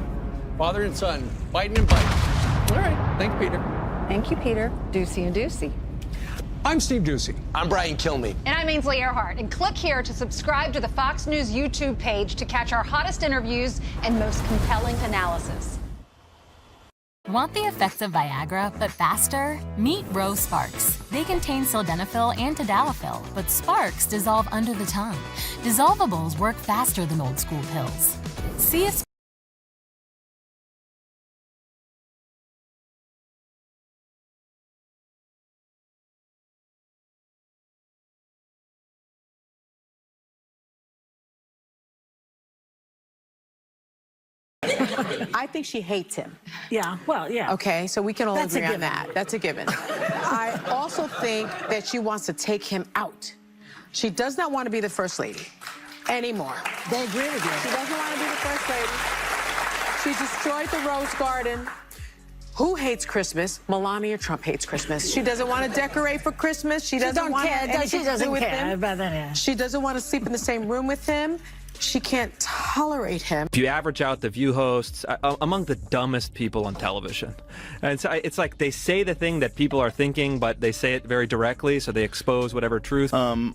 Father and son, Biden and Biden. All right. Thank you, Peter. Thank you, Peter. Ducey and Ducey. I'm Steve Ducey. I'm Brian Kilmeade. And I'm Ainsley Earhart. And click here to subscribe to the Fox News YouTube page to catch our hottest interviews and most compelling analysis. Want the effects of Viagra, but faster? Meet Rose Sparks. They contain sildenafil and tadalafil, but Sparks dissolve under the tongue. Dissolvables work faster than old school pills. See if I think she hates him. Yeah, well, yeah. Okay, so we can all That's a agree on given. that. That's a given. I also think that she wants to take him out. She does not want to be the first lady anymore. They agree with you. She doesn't want to be the first lady. She destroyed the Rose Garden. Who hates Christmas? Melania Trump hates Christmas. She doesn't want to decorate for Christmas. She doesn't want anything She to doesn't do with care him. about that. Yeah. She doesn't want to sleep in the same room with him. She can't tolerate him. If you average out the View hosts, among the dumbest people on television. And it's like they say the thing that people are thinking, but they say it very directly, so they expose whatever truth. But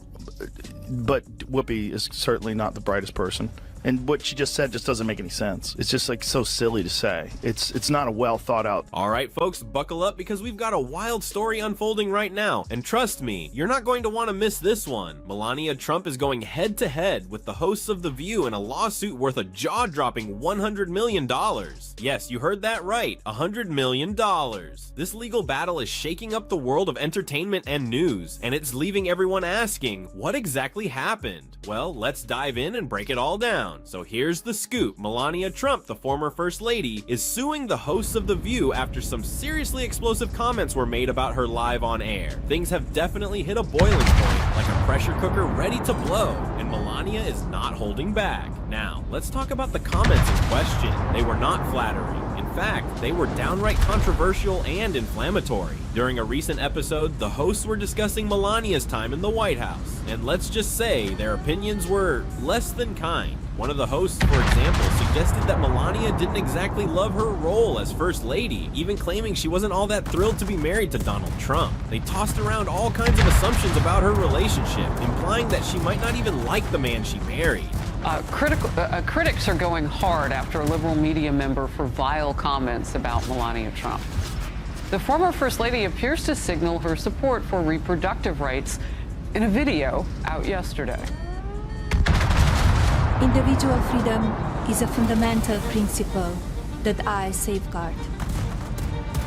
Whoopi is certainly not the brightest person. And what she just said just doesn't make any sense. It's just like so silly to say. It's not a well thought out. All right, folks, buckle up because we've got a wild story unfolding right now. And trust me, you're not going to want to miss this one. Melania Trump is going head to head with the hosts of The View in a lawsuit worth a jaw-dropping $100 million. Yes, you heard that right, $100 million. This legal battle is shaking up the world of entertainment and news, and it's leaving everyone asking, what exactly happened? Well, let's dive in and break it all down. So here's the scoop. Melania Trump, the former First Lady, is suing the hosts of The View after some seriously explosive comments were made about her live on air. Things have definitely hit a boiling point, like a pressure cooker ready to blow, and Melania is not holding back. Now, let's talk about the comments in question. They were not flattering. In fact, they were downright controversial and inflammatory. During a recent episode, the hosts were discussing Melania's time in the White House, and let's just say their opinions were less than kind. One of the hosts, for example, suggested that Melania didn't exactly love her role as First Lady, even claiming she wasn't all that thrilled to be married to Donald Trump. They tossed around all kinds of assumptions about her relationship, implying that she might not even like the man she married. Critics are going hard after a liberal media member for vile comments about Melania Trump. The former First Lady appears to signal her support for reproductive rights in a video out yesterday. Individual freedom is a fundamental principle that I safeguard.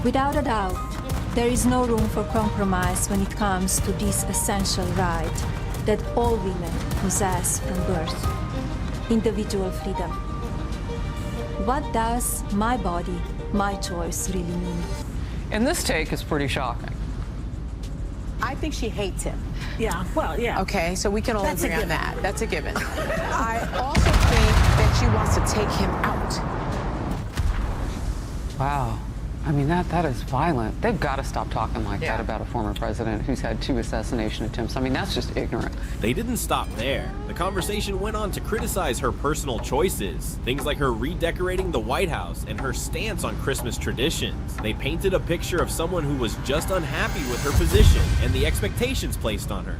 Without a doubt, there is no room for compromise when it comes to this essential right that all women possess from birth. Individual freedom. What does my body, my choice really mean? And this take is pretty shocking. I think she hates him. Yeah, well, yeah. Okay, so we can all That's a agree on given. that. That's a given. I also think that she wants to take him out. Wow. I mean, that is violent. They've got to stop talking like that about a former president who's had 2 assassination attempts. I mean, that's just ignorant. They didn't stop there. The conversation went on to criticize her personal choices, things like her redecorating the White House and her stance on Christmas traditions. They painted a picture of someone who was just unhappy with her position and the expectations placed on her.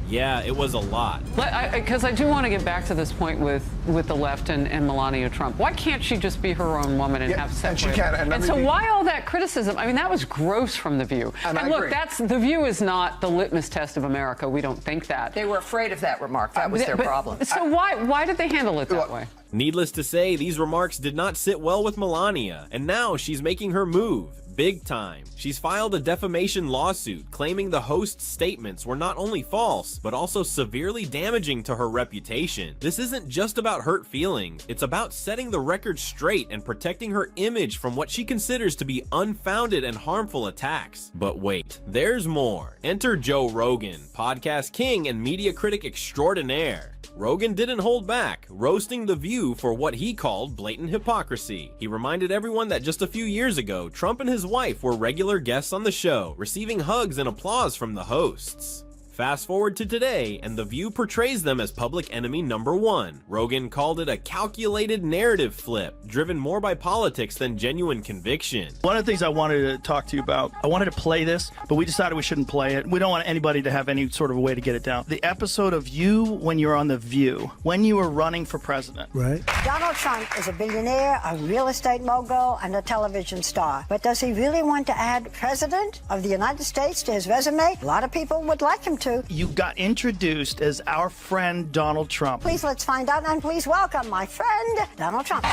Yeah, it was a lot. Because I do want to get back to this point with the left and Melania Trump. Why can't she just be her own woman and have separate? And she can. And so why all that criticism? I mean, that was gross from The View. And I look, agree. The View is not the litmus test of America. We don't think that. They were afraid of that remark. That was their problem. So why did they handle it that way? Needless to say, these remarks did not sit well with Melania, and now she's making her move. Big time. She's filed a defamation lawsuit claiming the host's statements were not only false, but also severely damaging to her reputation. This isn't just about hurt feelings, it's about setting the record straight and protecting her image from what she considers to be unfounded and harmful attacks. But wait, there's more. Enter Joe Rogan, podcast king and media critic extraordinaire. Rogan didn't hold back, roasting The View for what he called blatant hypocrisy. He reminded everyone that just a few years ago, Trump and his wife were regular guests on the show, receiving hugs and applause from the hosts. Fast forward to today, and The View portrays them as public enemy number one. Rogan called it a calculated narrative flip, driven more by politics than genuine conviction. One of the things I wanted to talk to you about, I wanted to play this, but we decided we shouldn't play it. We don't want anybody to have any sort of a way to get it down. The episode of you when you're on The View, when you were running for president. Right. Donald Trump is a billionaire, a real estate mogul, and a television star. But does he really want to add President of the United States to his resume? A lot of people would like him to. You got introduced as our friend Donald Trump. Please let's find out, and please welcome my friend Donald Trump.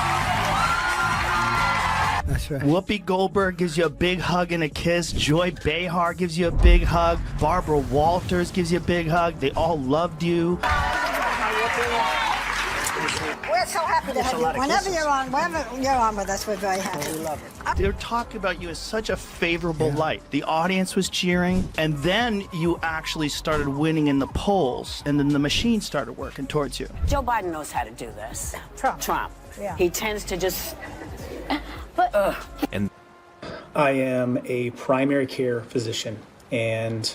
That's right. Whoopi Goldberg gives you a big hug and a kiss. Joy Behar gives you a big hug. Barbara Walters gives you a big hug. They all loved you. We're so happy to have you. Whenever you're on with us, we're very happy. We love it. They're talking about you as such a favorable light. The audience was cheering, and then you actually started winning in the polls, and then the machine started working towards you. Joe Biden knows how to do this. Trump. Yeah. He tends to just... And I am a primary care physician, and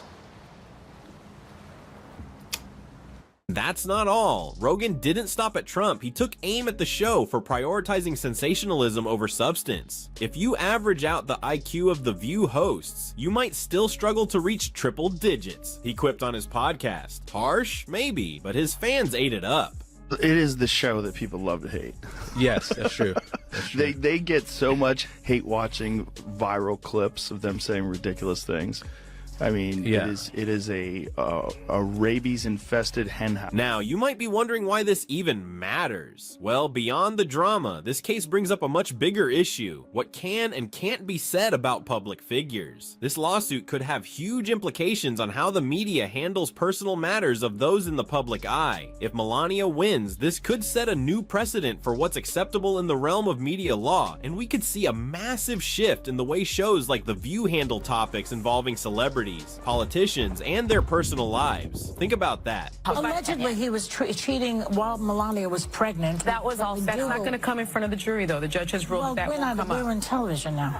that's not all. Rogan didn't stop at Trump. He took aim at the show for prioritizing sensationalism over substance. If you average out the IQ of The View hosts, you might still struggle to reach triple digits, he quipped on his podcast. Harsh? Maybe, but his fans ate it up. It is the show that people love to hate. Yes, that's true. That's true. They get so much hate watching viral clips of them saying ridiculous things. I mean, Yeah. it is a rabies-infested henhouse. Now, you might be wondering why this even matters. Well, beyond the drama, this case brings up a much bigger issue: what can and can't be said about public figures. This lawsuit could have huge implications on how the media handles personal matters of those in the public eye. If Melania wins, this could set a new precedent for what's acceptable in the realm of media law, and we could see a massive shift in the way shows like The View handle topics involving celebrities, politicians, and their personal lives. Think about that. Allegedly, he was cheating while Melania was pregnant. That was all. That's not going to come in front of the jury, though. The judge has ruled that won't come up. We're on television now.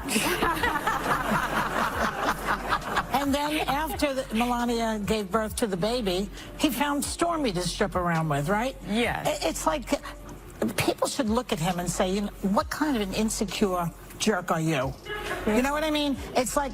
And then after Melania gave birth to the baby, he found Stormy to strip around with, right? Yes. It's like people should look at him and say, you know, what kind of an insecure jerk are you? You know what I mean? It's like,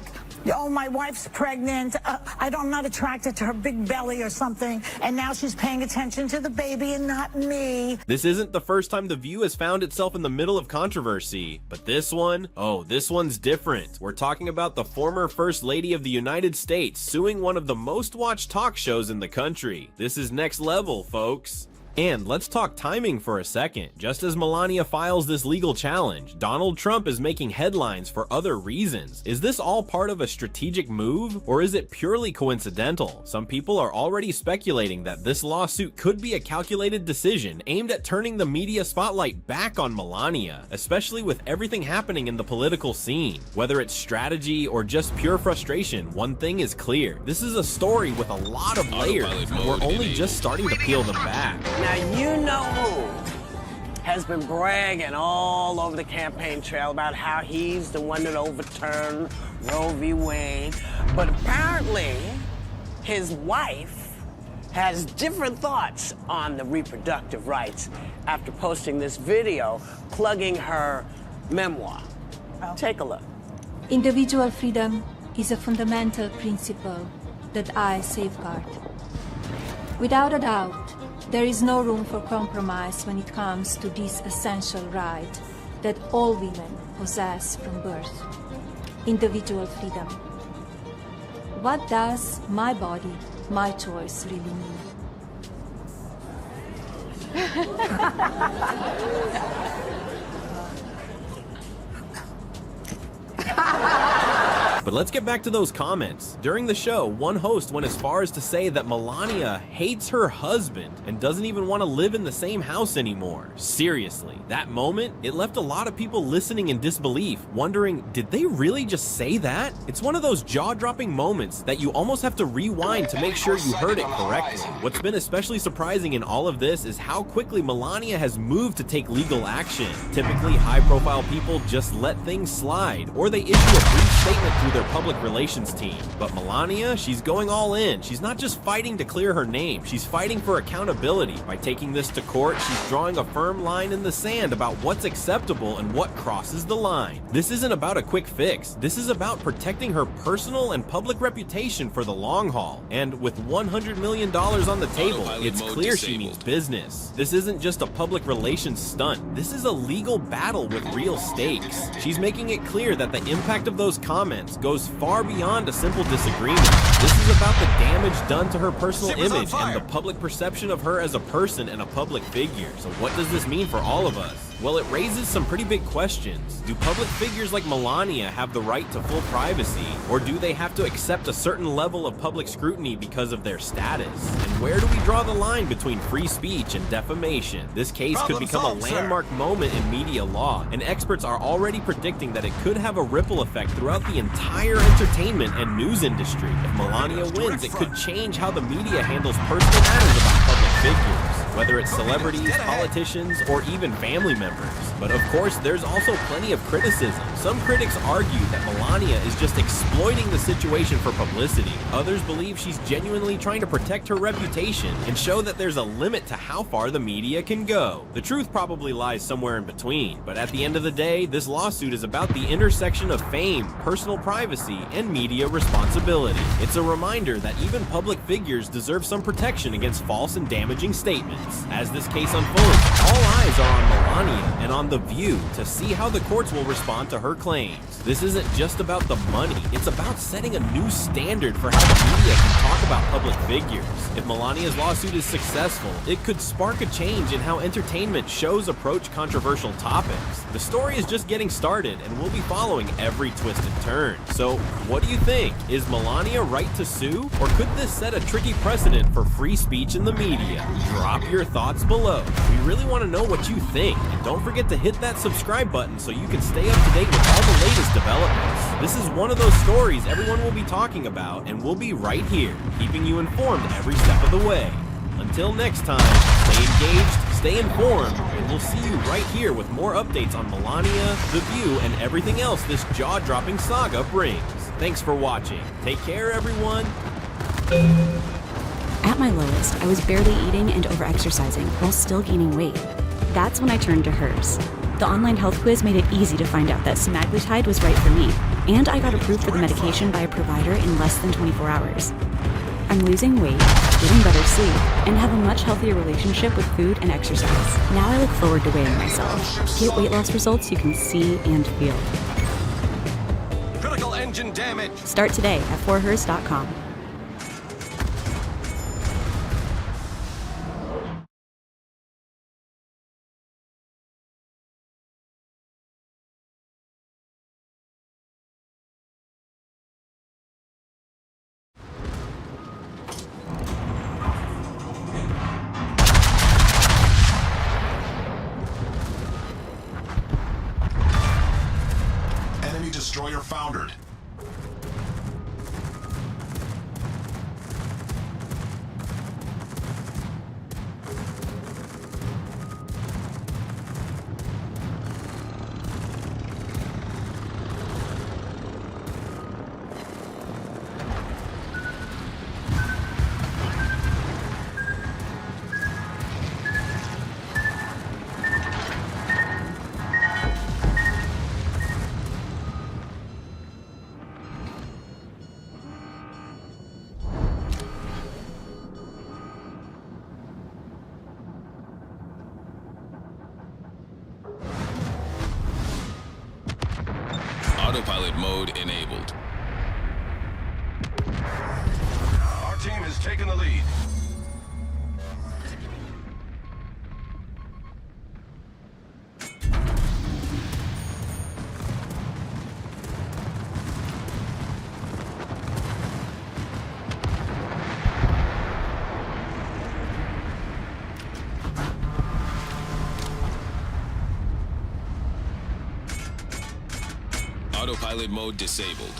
oh, my wife's pregnant. I'm not attracted to her big belly or something. And now she's paying attention to the baby and not me. This isn't the first time The View has found itself in the middle of controversy, but this one, oh, this one's different. We're talking about the former First Lady of the United States suing one of the most watched talk shows in the country. This is next level, folks. And let's talk timing for a second. Just as Melania files this legal challenge, Donald Trump is making headlines for other reasons. Is this all part of a strategic move, or is it purely coincidental? Some people are already speculating that this lawsuit could be a calculated decision aimed at turning the media spotlight back on Melania, especially with everything happening in the political scene. Whether it's strategy or just pure frustration, one thing is clear. This is a story with a lot of layers, and we're only just starting to peel them back. Now, you know who has been bragging all over the campaign trail about how he's the one that overturned Roe v. Wade. But apparently, his wife has different thoughts on the reproductive rights after posting this video plugging her memoir. Take a look. Individual freedom is a fundamental principle that I safeguard. Without a doubt, there is no room for compromise when it comes to this essential right that all women possess from birth: individual freedom. What does my body, my choice really mean? But let's get back to those comments. During the show, one host went as far as to say that Melania hates her husband and doesn't even want to live in the same house anymore. Seriously, that moment, it left a lot of people listening in disbelief, wondering, did they really just say that? It's one of those jaw-dropping moments that you almost have to rewind to make sure you heard it correctly. What's been especially surprising in all of this is how quickly Melania has moved to take legal action. Typically, high-profile people just let things slide, or they issue a brief statement through their public relations team. But Melania, she's going all in. She's not just fighting to clear her name, she's fighting for accountability. By taking this to court, she's drawing a firm line in the sand about what's acceptable and what crosses the line. This isn't about a quick fix. This is about protecting her personal and public reputation for the long haul. And with $100 million on the table, it's clear she means business. This isn't just a public relations stunt. This is a legal battle with real stakes. She's making it clear that the impact of those comments goes far beyond a simple disagreement. This is about the damage done to her personal image and the public perception of her as a person and a public figure. So what does this mean for all of us? Well, it raises some pretty big questions. Do public figures like Melania have the right to full privacy? Or do they have to accept a certain level of public scrutiny because of their status? And where do we draw the line between free speech and defamation? This case could become a landmark moment in media law, and experts are already predicting that it could have a ripple effect throughout the entire entertainment and news industry. If Melania wins, it could change how the media handles personal matters about public figures, whether it's celebrities, politicians, or even family members. But of course, there's also plenty of criticism. Some critics argue that Melania is just exploiting the situation for publicity. Others believe she's genuinely trying to protect her reputation and show that there's a limit to how far the media can go. The truth probably lies somewhere in between, but at the end of the day, this lawsuit is about the intersection of fame, personal privacy, and media responsibility. It's a reminder that even public figures deserve some protection against false and damaging statements. As this case unfolds, all eyes are on Melania and on The View to see how the courts will respond to her claims. This isn't just about the money, it's about setting a new standard for how the media can talk about public figures. If Melania's lawsuit is successful, it could spark a change in how entertainment shows approach controversial topics. The story is just getting started, and we'll be following every twist and turn. So, what do you think? Is Melania right to sue? Or could this set a tricky precedent for free speech in the media? Drop your thoughts below. We really want to know what you think, and don't forget to hit that subscribe button so you can stay up to date with all the latest developments. This is one of those stories everyone will be talking about, and we'll be right here, keeping you informed every step of the way. Until next time, stay engaged, stay informed, and we'll see you right here with more updates on Melania, The View, and everything else this jaw-dropping saga brings. Thanks for watching. Take care, everyone. At my lowest, I was barely eating and over-exercising while still gaining weight. That's when I turned to Hers. The online health quiz made it easy to find out that semaglutide was right for me, and I got approved for the medication by a provider in less than 24 hours. I'm losing weight, getting better sleep, and have a much healthier relationship with food and exercise. Now I look forward to weighing myself. Get weight loss results you can see and feel. Critical engine damage. Start today at forhers.com. Enemy destroyer foundered. Autopilot mode enabled. Our team has taken the lead. Autopilot mode disabled.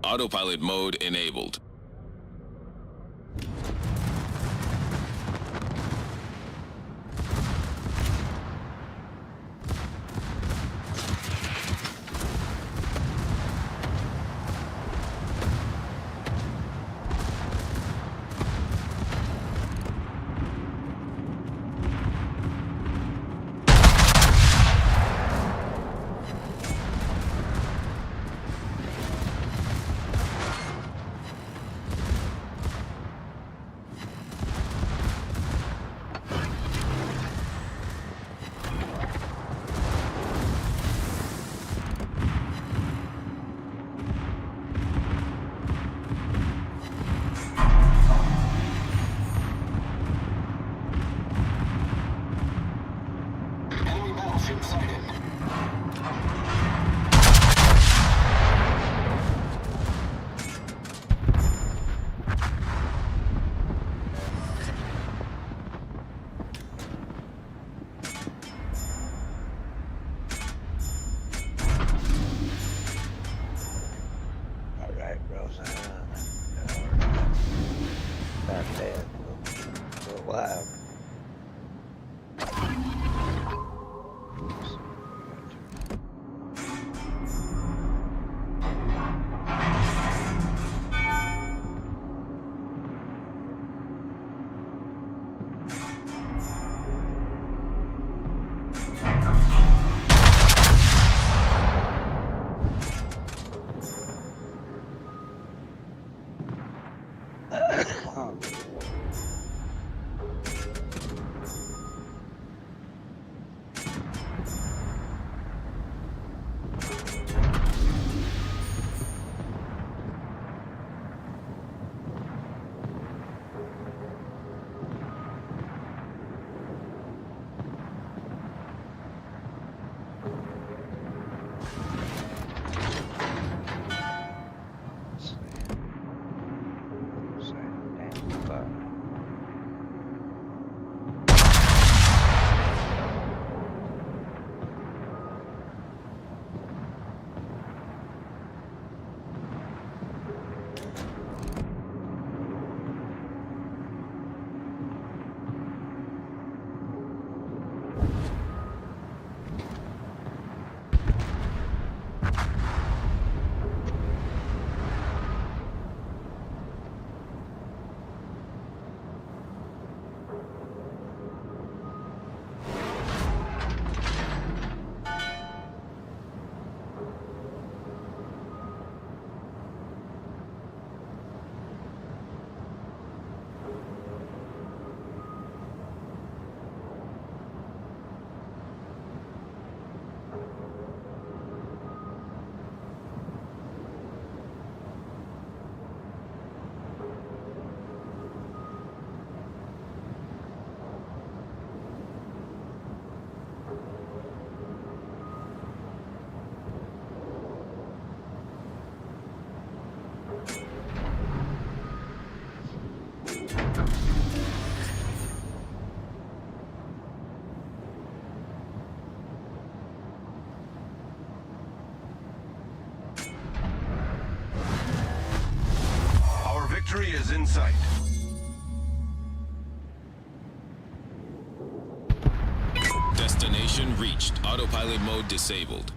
Autopilot mode enabled. Enemy battleship sighted. All right, Roseanne. Not dead. Still alive. Our victory is in sight. Destination reached. Autopilot mode disabled.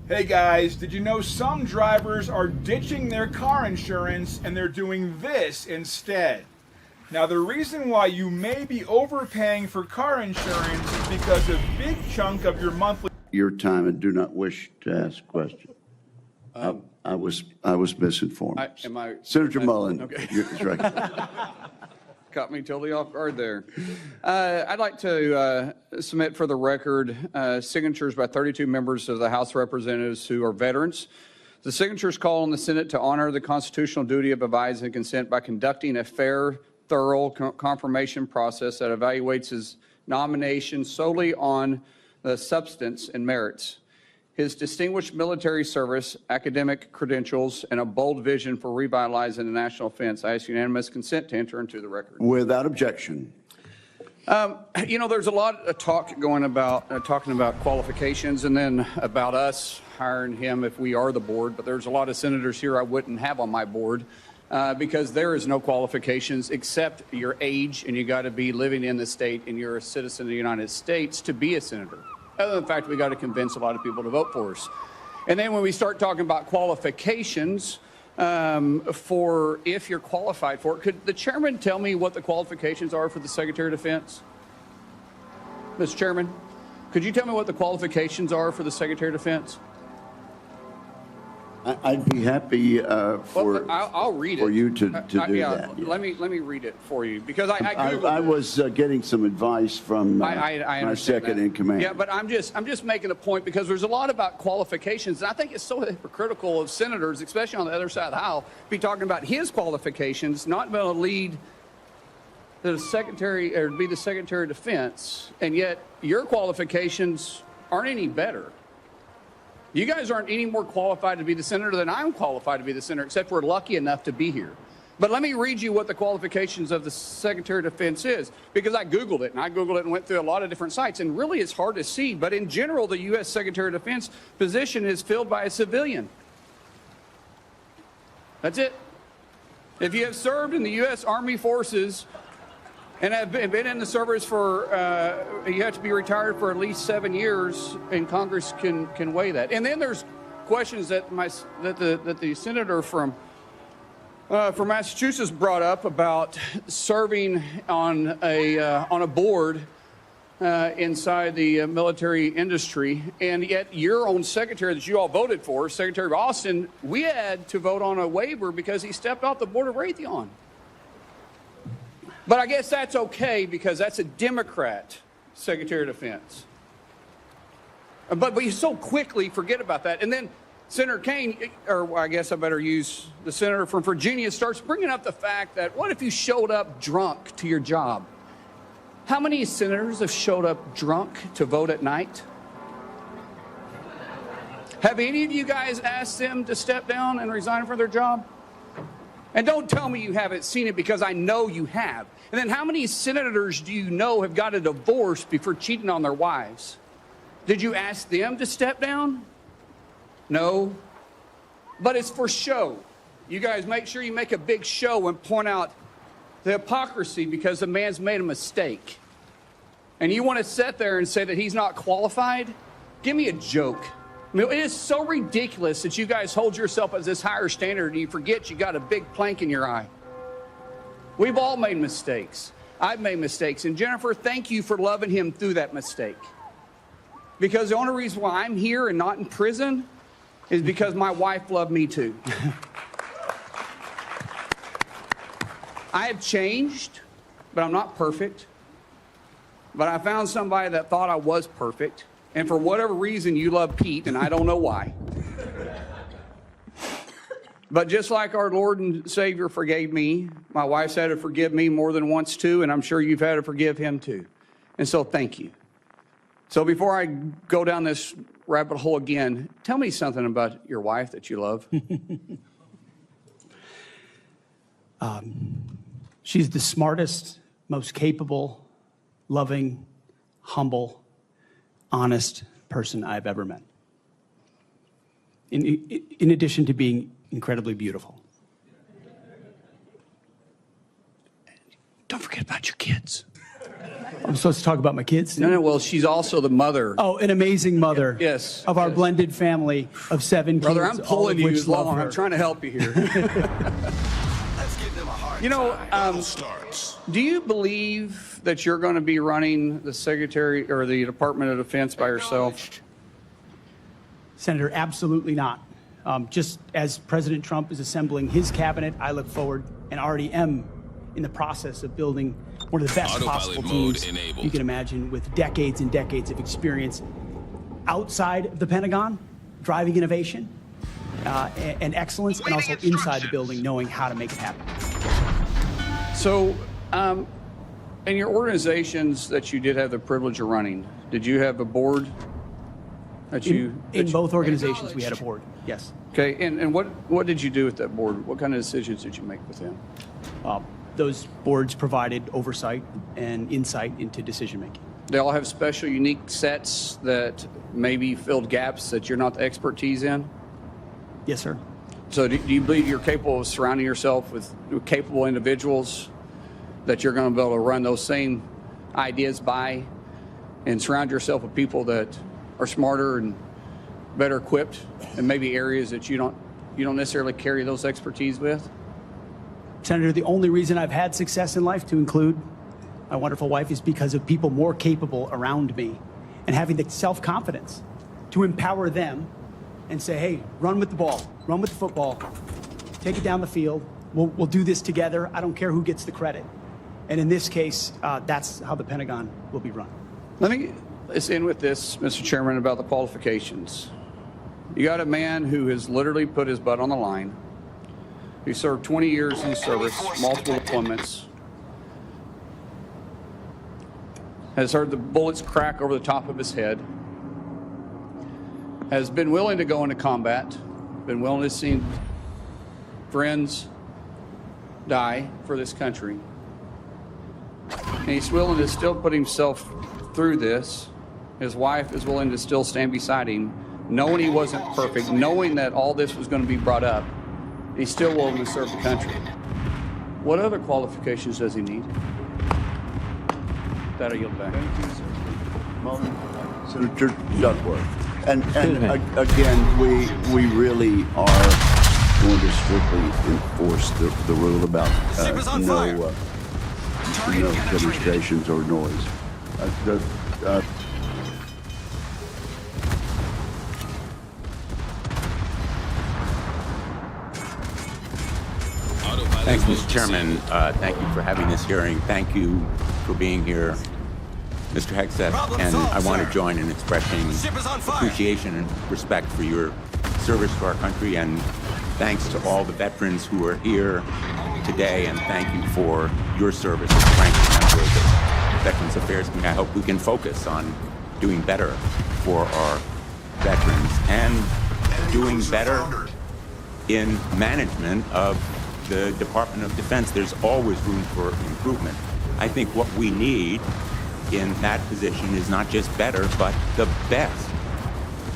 Hey guys, did you know some drivers are ditching their car insurance and they're doing this instead? Now the reason why you may be overpaying for car insurance is because a big chunk of your monthly... Your time and do not wish to ask questions. I was misinformed. Senator Mullen, okay. that's right. Caught me totally off guard there. I'd like to submit for the record signatures by 32 members of the House of Representatives who are veterans. The signatures call on the Senate to honor the constitutional duty of advise and consent by conducting a fair, thorough confirmation process that evaluates his nomination solely on the substance and merits. His distinguished military service, academic credentials, and a bold vision for revitalizing the national defense. I ask unanimous consent to enter into the record. Without objection. You know, there's a lot of talk going about talking about qualifications and then about us hiring him if we are the board. But there's a lot of senators here I wouldn't have on my board because there is no qualifications except your age, and you got to be living in the state and you're a citizen of the United States to be a senator. Other than the fact we got to convince a lot of people to vote for us. And then when we start talking about qualifications for if you're qualified for it, could the chairman tell me what the qualifications are for the Secretary of Defense? Mr. Chairman, could you tell me what the qualifications are for the Secretary of Defense? I'd be happy I'll read for it. you to do that. Yeah. Let me read it for you because I Googled I it. was getting some advice from I my second in command. Yeah, but I'm just making a point because there's a lot about qualifications, and I think it's so hypocritical of senators, especially on the other side of the aisle, be talking about his qualifications, not going to lead the secretary or be the Secretary of Defense, and yet your qualifications aren't any better. You guys aren't any more qualified to be the senator than I'm qualified to be the senator, except we're lucky enough to be here. But let me read you what the qualifications of the Secretary of Defense is, because I Googled it, and went through a lot of different sites, and really it's hard to see. But in general, the U.S. Secretary of Defense position is filled by a civilian. That's it. If you have served in the U.S. Army Forces and have been in the service for, you have to be retired for at least 7 years, and Congress can weigh that. And then there's questions that the senator from Massachusetts brought up about serving on a board inside the military industry, and yet your own secretary that you all voted for, Secretary Austin, we had to vote on a waiver because he stepped off the board of Raytheon. But I guess that's okay because that's a Democrat Secretary of Defense. But you so quickly forget about that. And then Senator Kaine, or I guess I better use the senator from Virginia, starts bringing up the fact that what if you showed up drunk to your job? How many senators have showed up drunk to vote at night? Have any of you guys asked them to step down and resign from their job? And don't tell me you haven't seen it, because I know you have. And then how many senators do you know have got a divorce before cheating on their wives? Did you ask them to step down? No. But it's for show. You guys make sure you make a big show and point out the hypocrisy because the man's made a mistake. And you want to sit there and say that he's not qualified? Give me a joke. I mean, it is so ridiculous that you guys hold yourself as this higher standard and you forget you got a big plank in your eye. We've all made mistakes. I've made mistakes. And Jennifer, thank you for loving him through that mistake. Because the only reason why I'm here and not in prison is because my wife loved me too. I have changed, but I'm not perfect. But I found somebody that thought I was perfect. And for whatever reason, you love Pete, and I don't know why. But just like our Lord and Savior forgave me, my wife's had to forgive me more than once too, and I'm sure you've had to forgive him too. And so thank you. So before I go down this rabbit hole again, tell me something about your wife that you love. She's the smartest, most capable, loving, humble, honest person I've ever met. In addition to being incredibly beautiful. Don't forget about your kids. I'm supposed to talk about my kids? No, well, she's also the mother. Oh, an amazing mother. Yes. Of our blended family of 7 kids. Brother, I'm pulling you love along. her. I'm trying to help you here. You know, do you believe that you're going to be running the Secretary or the Department of Defense by yourself? Senator, absolutely not. Just as President Trump is assembling his cabinet, I look forward and already am in the process of building one of the best possible teams you can imagine, with decades and decades of experience outside of the Pentagon, driving innovation and excellence, and also inside the building, knowing how to make it happen. So, in your organizations that you did have the privilege of running, did you have a board that you... In both organizations, we had a board, yes. Okay, and what did you do with that board? What kind of decisions did you make with them? Those boards provided oversight and insight into decision-making. They all have special, unique sets that maybe filled gaps that you're not the expertise in? Yes, sir. So do you believe you're capable of surrounding yourself with capable individuals that you're going to be able to run those same ideas by, and surround yourself with people that are smarter and better equipped in maybe areas that you don't necessarily carry those expertise with? Senator, the only reason I've had success in life, to include my wonderful wife, is because of people more capable around me and having the self-confidence to empower them and say, hey, run with the ball, run with the football, take it down the field. We'll do this together. I don't care who gets the credit. And in this case, that's how the Pentagon will be run. Let's end with this, Mr. Chairman, about the qualifications. You got a man who has literally put his butt on the line, who served 20 years in service, multiple deployments, has heard the bullets crack over the top of his head, has been willing to go into combat, been willing to see friends die for this country. And he's willing to still put himself through this. His wife is willing to still stand beside him, knowing he wasn't perfect, knowing that all this was going to be brought up. He's still willing to serve the country. What other qualifications does he need? That I yield back. Thank you, sir. Senator Duckworth. And again, we really are going to strictly enforce the rule about no demonstrations or noise. Thanks, Mr. Chairman. Thank you for having this hearing. Thank you for being here, Mr. Hegseth. And I want to join in expressing appreciation and respect for your service to our country, and thanks to all the veterans who are here today, and thank you for your service as a ranking member of the Veterans Affairs Committee. I hope we can focus on doing better for our veterans and doing better in management of the Department of Defense. There's always room for improvement. I think what we need in that position is not just better, but the best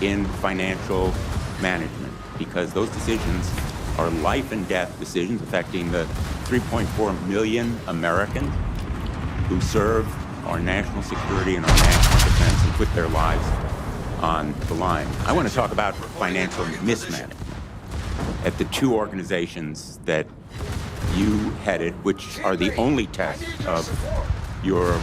in financial management, because those decisions are life and death decisions affecting the 3.4 million Americans who serve our national security and our national defense and put their lives on the line. I want to talk about financial mismanagement at the two organizations that you headed, which are the only test of your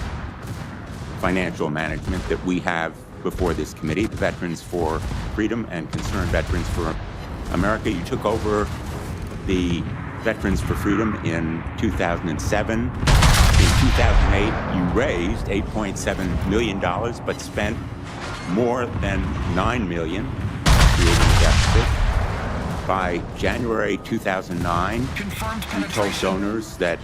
financial management that we have before this committee, the Veterans for Freedom and Concerned Veterans for America. You took over the Veterans for Freedom in 2007. In 2008, you raised $8.7 million, but spent more than $9 million creating a deficit. By January 2009, you told donors that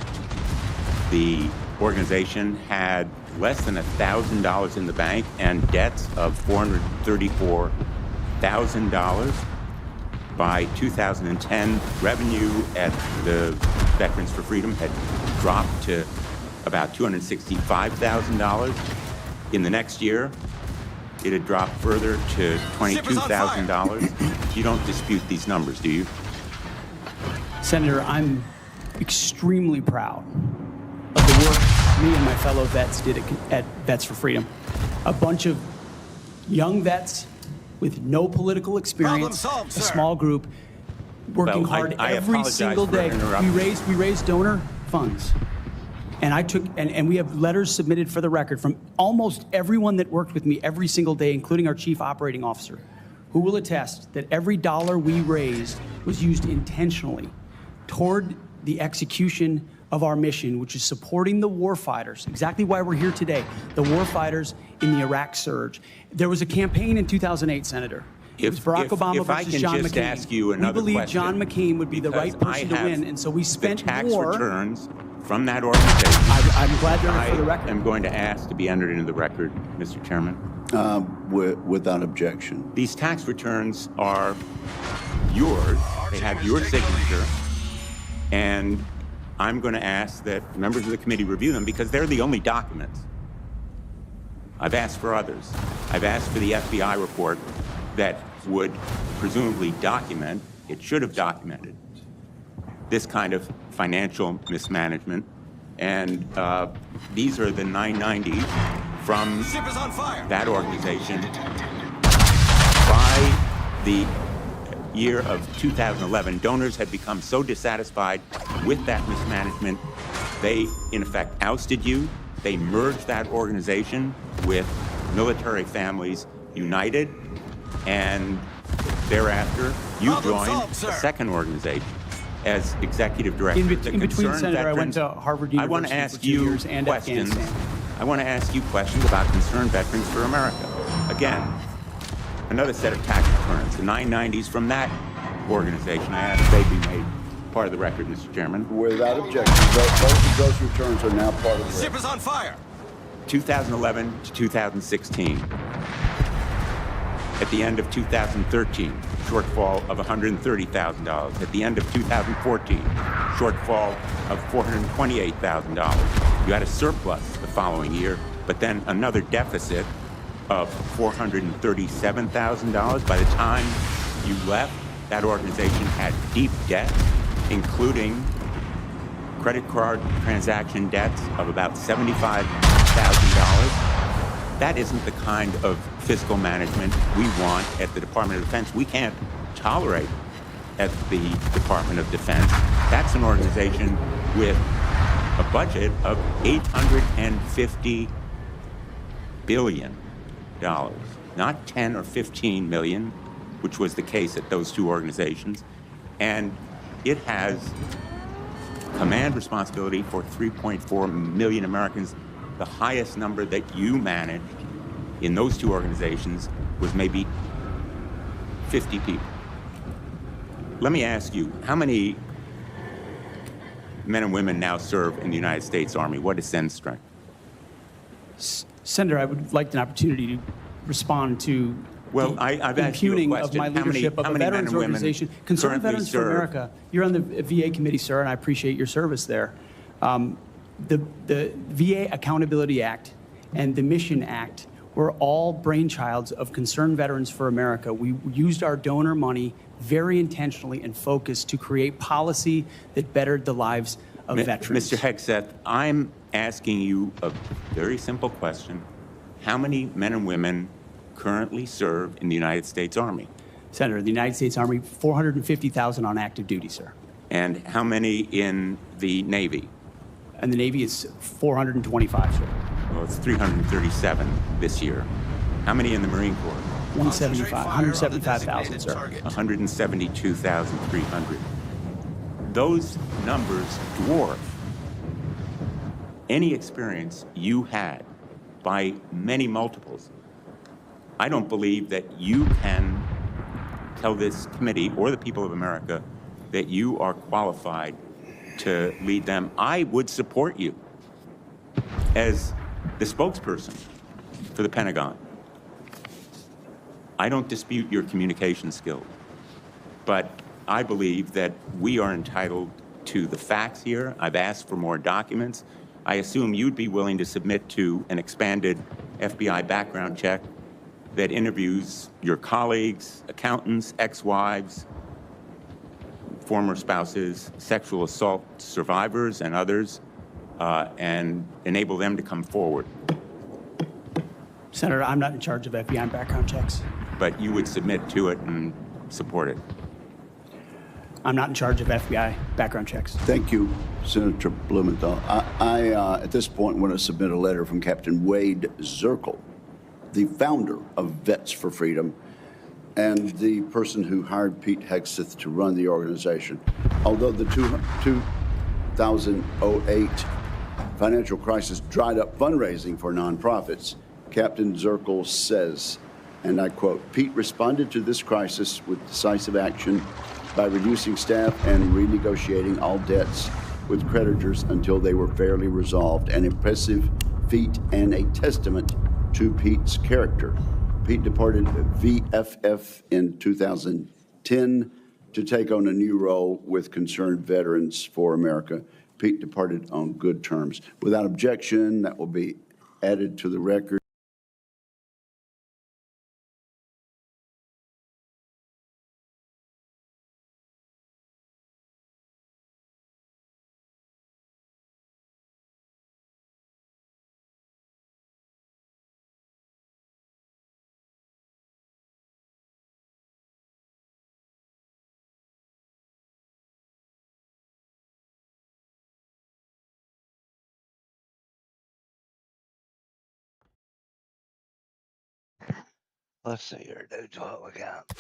the organization had less than $1,000 in the bank and debts of $434,000. By 2010, revenue at the Veterans for Freedom had dropped to about $265,000. In the next year, it had dropped further to $22,000. You don't dispute these numbers, do you? Senator, I'm extremely proud of the work me and my fellow vets did at Vets for Freedom. A bunch of young vets with no political experience, solved, a small group, working hard every single day. We raised donor funds. And I took, and we have letters submitted for the record from almost everyone that worked with me every single day, including our chief operating officer, who will attest that every dollar we raised was used intentionally toward the execution of our mission, which is supporting the warfighters, exactly why we're here today, the warfighters in the Iraq surge. There was a campaign in 2008, Senator. It was Barack Obama versus John McCain. Ask you another we believe question, John McCain would be the right person to win, and so we spent the tax more. returns from that organization. I'm glad they're for the record. I'm going to ask to be entered into the record, Mr. Chairman. Without objection. These tax returns are yours. They have your signature. And I'm going to ask that members of the committee review them because they're the only documents. I've asked for others. I've asked for the FBI report that would presumably document, it should have documented, this kind of financial mismanagement. And these are the 990s from that organization. By the year of 2011, donors had become so dissatisfied with that mismanagement, they, in effect, ousted you. They merged that organization with Military Families United, and thereafter, you joined a second organization as executive director. In between, Senator, I went to Harvard University I want to ask for 2 years and questions. Afghanistan. I want to ask you questions about Concerned Veterans for America. Again, another set of tax returns, the 990s from that organization. I ask they be made part of the record, Mr. Chairman. Without objection, both of those returns are now part of the record. Ship is on fire. 2011 to 2016. At the end of 2013, shortfall of $130,000. At the end of 2014, shortfall of $428,000. You had a surplus the following year, but then another deficit of $437,000. By the time you left, that organization had deep debt, including credit card transaction debts of about $75,000. That isn't the kind of fiscal management we want at the Department of Defense. We can't tolerate at the Department of Defense. That's an organization with a budget of $850 billion, not 10 or 15 million, which was the case at those two organizations. And it has command responsibility for 3.4 million Americans. The highest number that you managed in those two organizations was maybe 50 people. Let me ask you, how many men and women now serve in the United States Army? What is Sen's strength? Senator, I would like an opportunity to respond to I've asked you a impugning question. of my leadership of a veterans organization. Concerned Veterans for America, you're on the VA committee, sir, and I appreciate your service there. The VA Accountability Act and the Mission Act were all brainchilds of Concerned Veterans for America. We used our donor money very intentionally and focused to create policy that bettered the lives of veterans. Mr. Hegseth, I'm asking you a very simple question. How many men and women currently serve in the United States Army? Senator, the United States Army, 450,000 on active duty, sir. And how many in the Navy? And the Navy is 425, sir. Well, it's 337 this year. How many in the Marine Corps? 175,000, sir. 172,300. Those numbers dwarf any experience you had by many multiples. I don't believe that you can tell this committee or the people of America that you are qualified to lead them. I would support you as the spokesperson for the Pentagon. I don't dispute your communication skills, but I believe that we are entitled to the facts here. I've asked for more documents. I assume you'd be willing to submit to an expanded FBI background check that interviews your colleagues, accountants, ex-wives, former spouses, sexual assault survivors, and others and enable them to come forward. Senator, I'm not in charge of FBI background checks. But you would submit to it and support it. I'm not in charge of FBI background checks. Thank you, Senator Blumenthal. I at this point, want to submit a letter from Captain Wade Zirkle, the founder of Vets for Freedom and the person who hired Pete Hegseth to run the organization. Although the 2008 financial crisis dried up fundraising for nonprofits, Captain Zirkle says, and I quote, Pete responded to this crisis with decisive action by reducing staff and renegotiating all debts with creditors until they were fairly resolved, an impressive feat and a testament to Pete's character. Pete departed VFF in 2010 to take on a new role with Concerned Veterans for America. Pete departed on good terms. Without objection, that will be added to the record. Let's see here, dudes, what we got.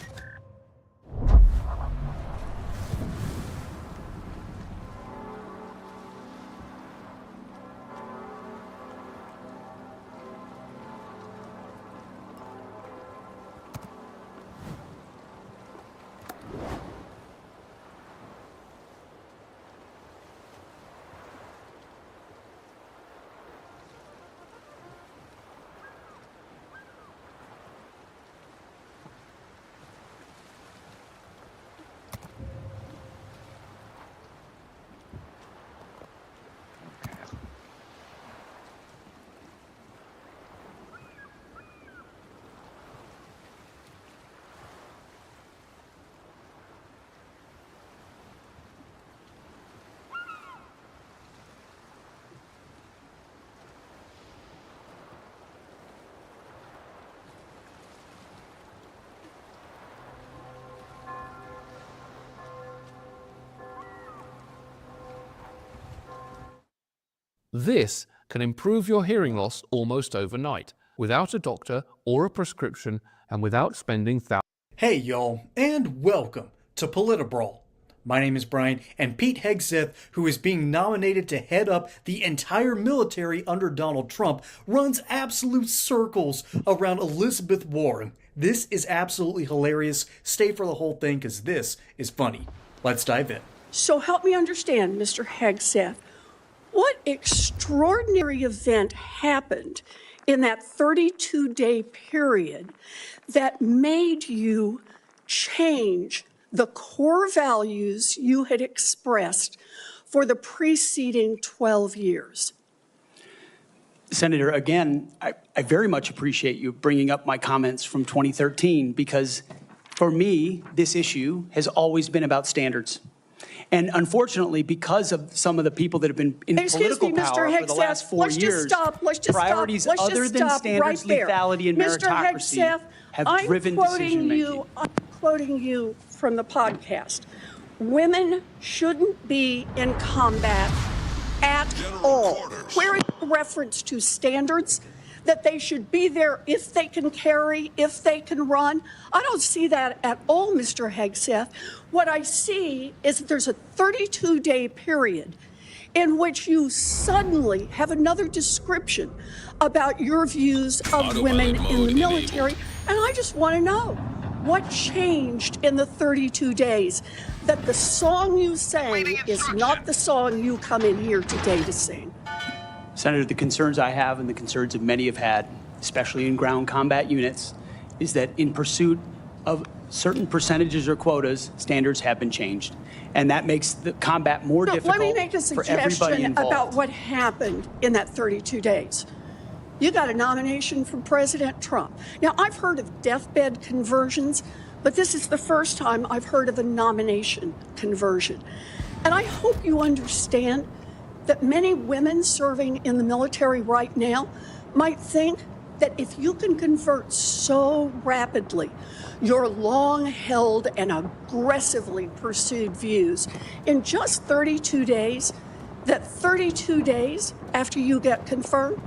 This can improve your hearing loss almost overnight, without a doctor or a prescription, and without spending thousands. Hey y'all, and welcome to Politibrawl. My name is Brian, and Pete Hegseth, who is being nominated to head up the entire military under Donald Trump, runs absolute circles around Elizabeth Warren. This is absolutely hilarious. Stay for the whole thing, because this is funny. Let's dive in. So help me understand, Mr. Hegseth. What extraordinary event happened in that 32-day period that made you change the core values you had expressed for the preceding 12 years? Senator, again, I very much appreciate you bringing up my comments from 2013 because for me, this issue has always been about standards. And unfortunately, because of some of the people that have been in political power for the last 4 years, priorities other than standards, lethality, and meritocracy have driven decision-making. I'm quoting you from the podcast. Women shouldn't be in combat at all. Where is the reference to standards? That they should be there if they can carry, if they can run. I don't see that at all, Mr. Hegseth. What I see is that there's a 32-day period in which you suddenly have another description about your views of women in the military. And I just want to know, what changed in the 32 days that the song you sang is not the song you come in here today to sing? Senator, the concerns I have and the concerns that many have had, especially in ground combat units, is that in pursuit of certain percentages or quotas, standards have been changed. And that makes the combat more difficult let me make a for everybody suggestion involved. about what happened in that 32 days. You got a nomination from President Trump. Now, I've heard of deathbed conversions, but this is the first time I've heard of a nomination conversion. And I hope you understand that many women serving in the military right now might think that if you can convert so rapidly your long-held and aggressively pursued views in just 32 days, that 32 days after you get confirmed,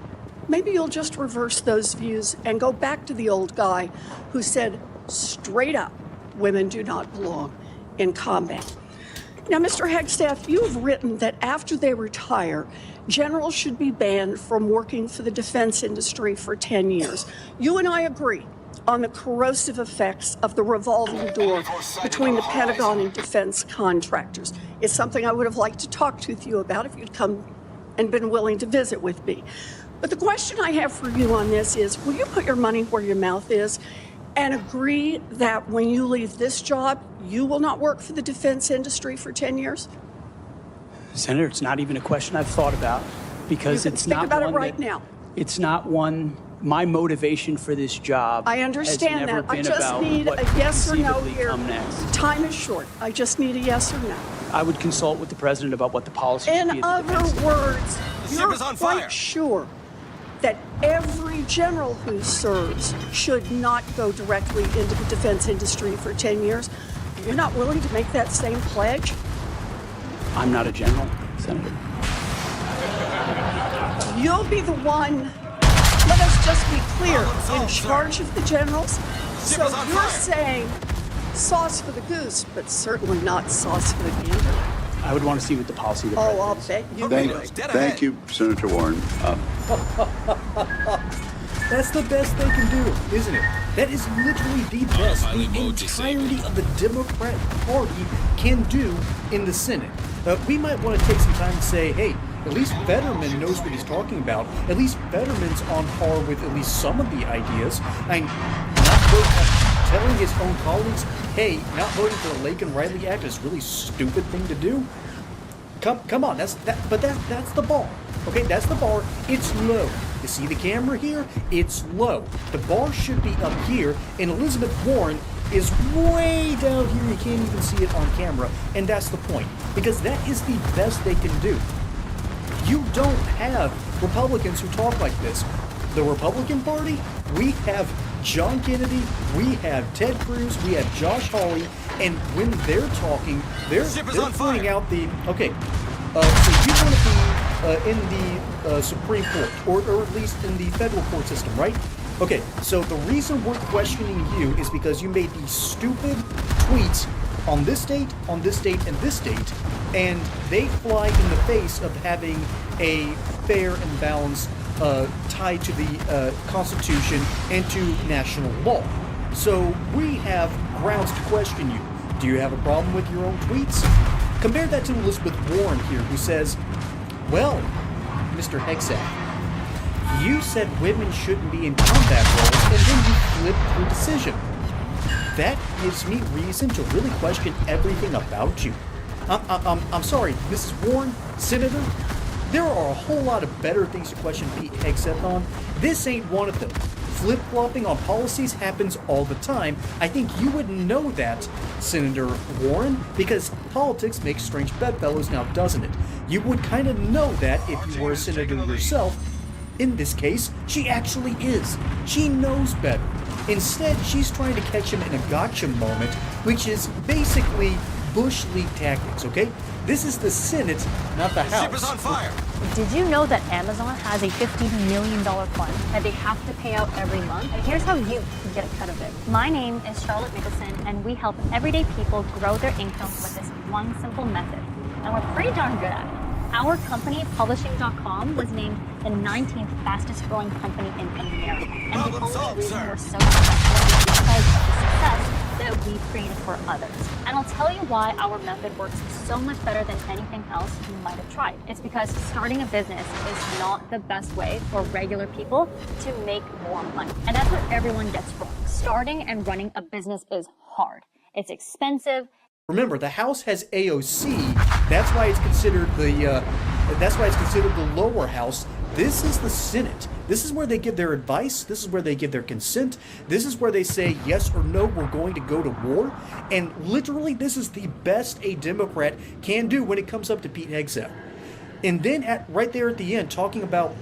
maybe you'll just reverse those views and go back to the old guy who said straight up, women do not belong in combat. Now, Mr. Hegstaff, you've written that after they retire, generals should be banned from working for the defense industry for 10 years. You and I agree on the corrosive effects of the revolving door between the Pentagon and defense contractors. It's something I would have liked to talk to you about if you'd come and been willing to visit with me. But the question I have for you on this is, will you put your money where your mouth is and agree that when you leave this job, you will not work for the defense industry for 10 years? Senator, it's not even a question I've thought about because it's not think about one it right that, now. It's not one. My motivation for this job. I understand has never that. I been just about need what a yes or no conceivably here. come next. Time is short. I just need a yes or no. I would consult with the president about what the policy should be. In at the other defense. words, The you're ship is on quite fire. sure that every general who serves should not go directly into the defense industry for 10 years. You're not willing to make that same pledge? I'm not a general, Senator. You'll be the one, let us just be clear, in charge of the generals. So you're saying sauce for the goose, but certainly not sauce for the gander. I would want to see what the policy of the Oh, I'll president bet you would. Thank you, Senator Warren. That's the best they can do, isn't it? That is literally the best the entirety of the Democrat Party can do in the Senate. We might want to take some time to say, hey, at least Fetterman knows what he's talking about. At least Fetterman's on par with at least some of the ideas. Telling his own colleagues, hey, not voting for the Lake and Riley Act is a really stupid thing to do. Come on, that's the bar. Okay, that's the bar. It's low. You see the camera here? It's low. The bar should be up here, and Elizabeth Warren is way down here. You can't even see it on camera, and that's the point, because that is the best they can do. You don't have Republicans who talk like this. The Republican Party, we have John Kennedy, we have Ted Cruz, we have Josh Hawley, and when they're talking, they're pointing out the, okay, so you want to be in the Supreme Court, or at least in the federal court system, right? Okay, so the reason we're questioning you is because you made these stupid tweets on this date, and this date, and they fly in the face of having a fair and balanced tied to the Constitution and to national law. So we have grounds to question you. Do you have a problem with your own tweets? Compare that to Elizabeth Warren here, who says, well, Mr. Hegstaff, you said women shouldn't be in combat roles, and then you flipped your decision. That gives me reason to really question everything about you. I'm sorry, Mrs. Warren, Senator, there are a whole lot of better things to question Pete Hegseth on. This ain't one of them. Flip-flopping on policies happens all the time. I think you would know that, Senator Warren, because politics makes strange bedfellows now, doesn't it? You would kind of know that if you were a senator yourself. In this case, she actually is. She knows better. Instead, she's trying to catch him in a gotcha moment, which is basically Bush League tactics, okay? This is the Senate, not the House. Ship is on fire. Did you know that Amazon has a $50 million fund that they have to pay out every month? And here's how you can get a cut of it. My name is Charlotte Nicholson, and we help everyday people grow their income with this one simple method. And we're pretty darn good at it. Our company, Publishing.com, was named the 19th fastest growing company in America. And the only reason we're so successful is because of the success that we created for others. And I'll tell you why our method works so much better than anything else you might have tried. It's because starting a business is not the best way for regular people to make more money. And that's what everyone gets wrong. Starting and running a business is hard. It's expensive. Remember, the House has AOC. That's why it's considered the lower house. This is the Senate. This is where they give their advice. This is where they give their consent. This is where they say yes or no, we're going to go to war. And literally, this is the best a Democrat can do when it comes up to Pete Hegseth. And then right there at the end, talking about,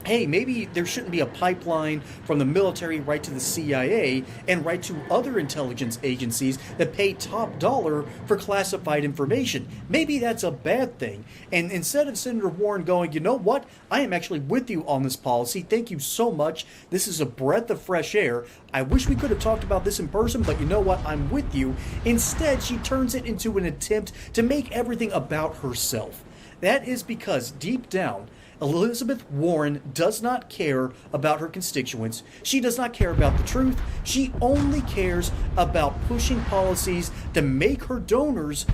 hey, maybe there shouldn't be a pipeline from the military right to the CIA and right to other intelligence agencies that pay top dollar for classified information. Maybe that's a bad thing. And instead of Senator Warren going, you know what, I am actually with you on this policy. Thank you so much. This is a breath of fresh air. I wish we could have talked about this in person, but you know what, I'm with you. Instead, she turns it into an attempt to make everything about herself. That is because deep down, Elizabeth Warren does not care about her constituents. She does not care about the truth. She only cares about pushing policies to make her donors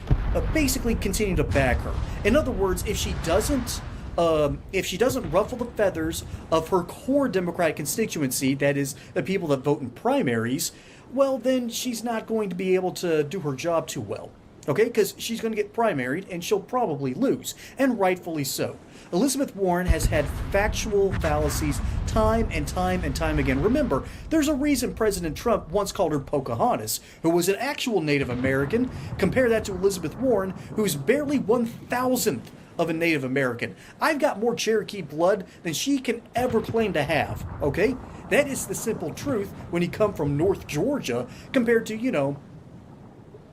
basically continue to back her. In other words, if she doesn't ruffle the feathers of her core Democratic constituency, that is, the people that vote in primaries, well, then she's not going to be able to do her job too well. Okay, because she's going to get primaried and she'll probably lose, and rightfully so. Elizabeth Warren has had factual fallacies time and time and time again. Remember, there's a reason President Trump once called her Pocahontas, who was an actual Native American. Compare that to Elizabeth Warren, who's barely 1,000th of a Native American. I've got more Cherokee blood than she can ever claim to have, okay? That is the simple truth when you come from North Georgia compared to,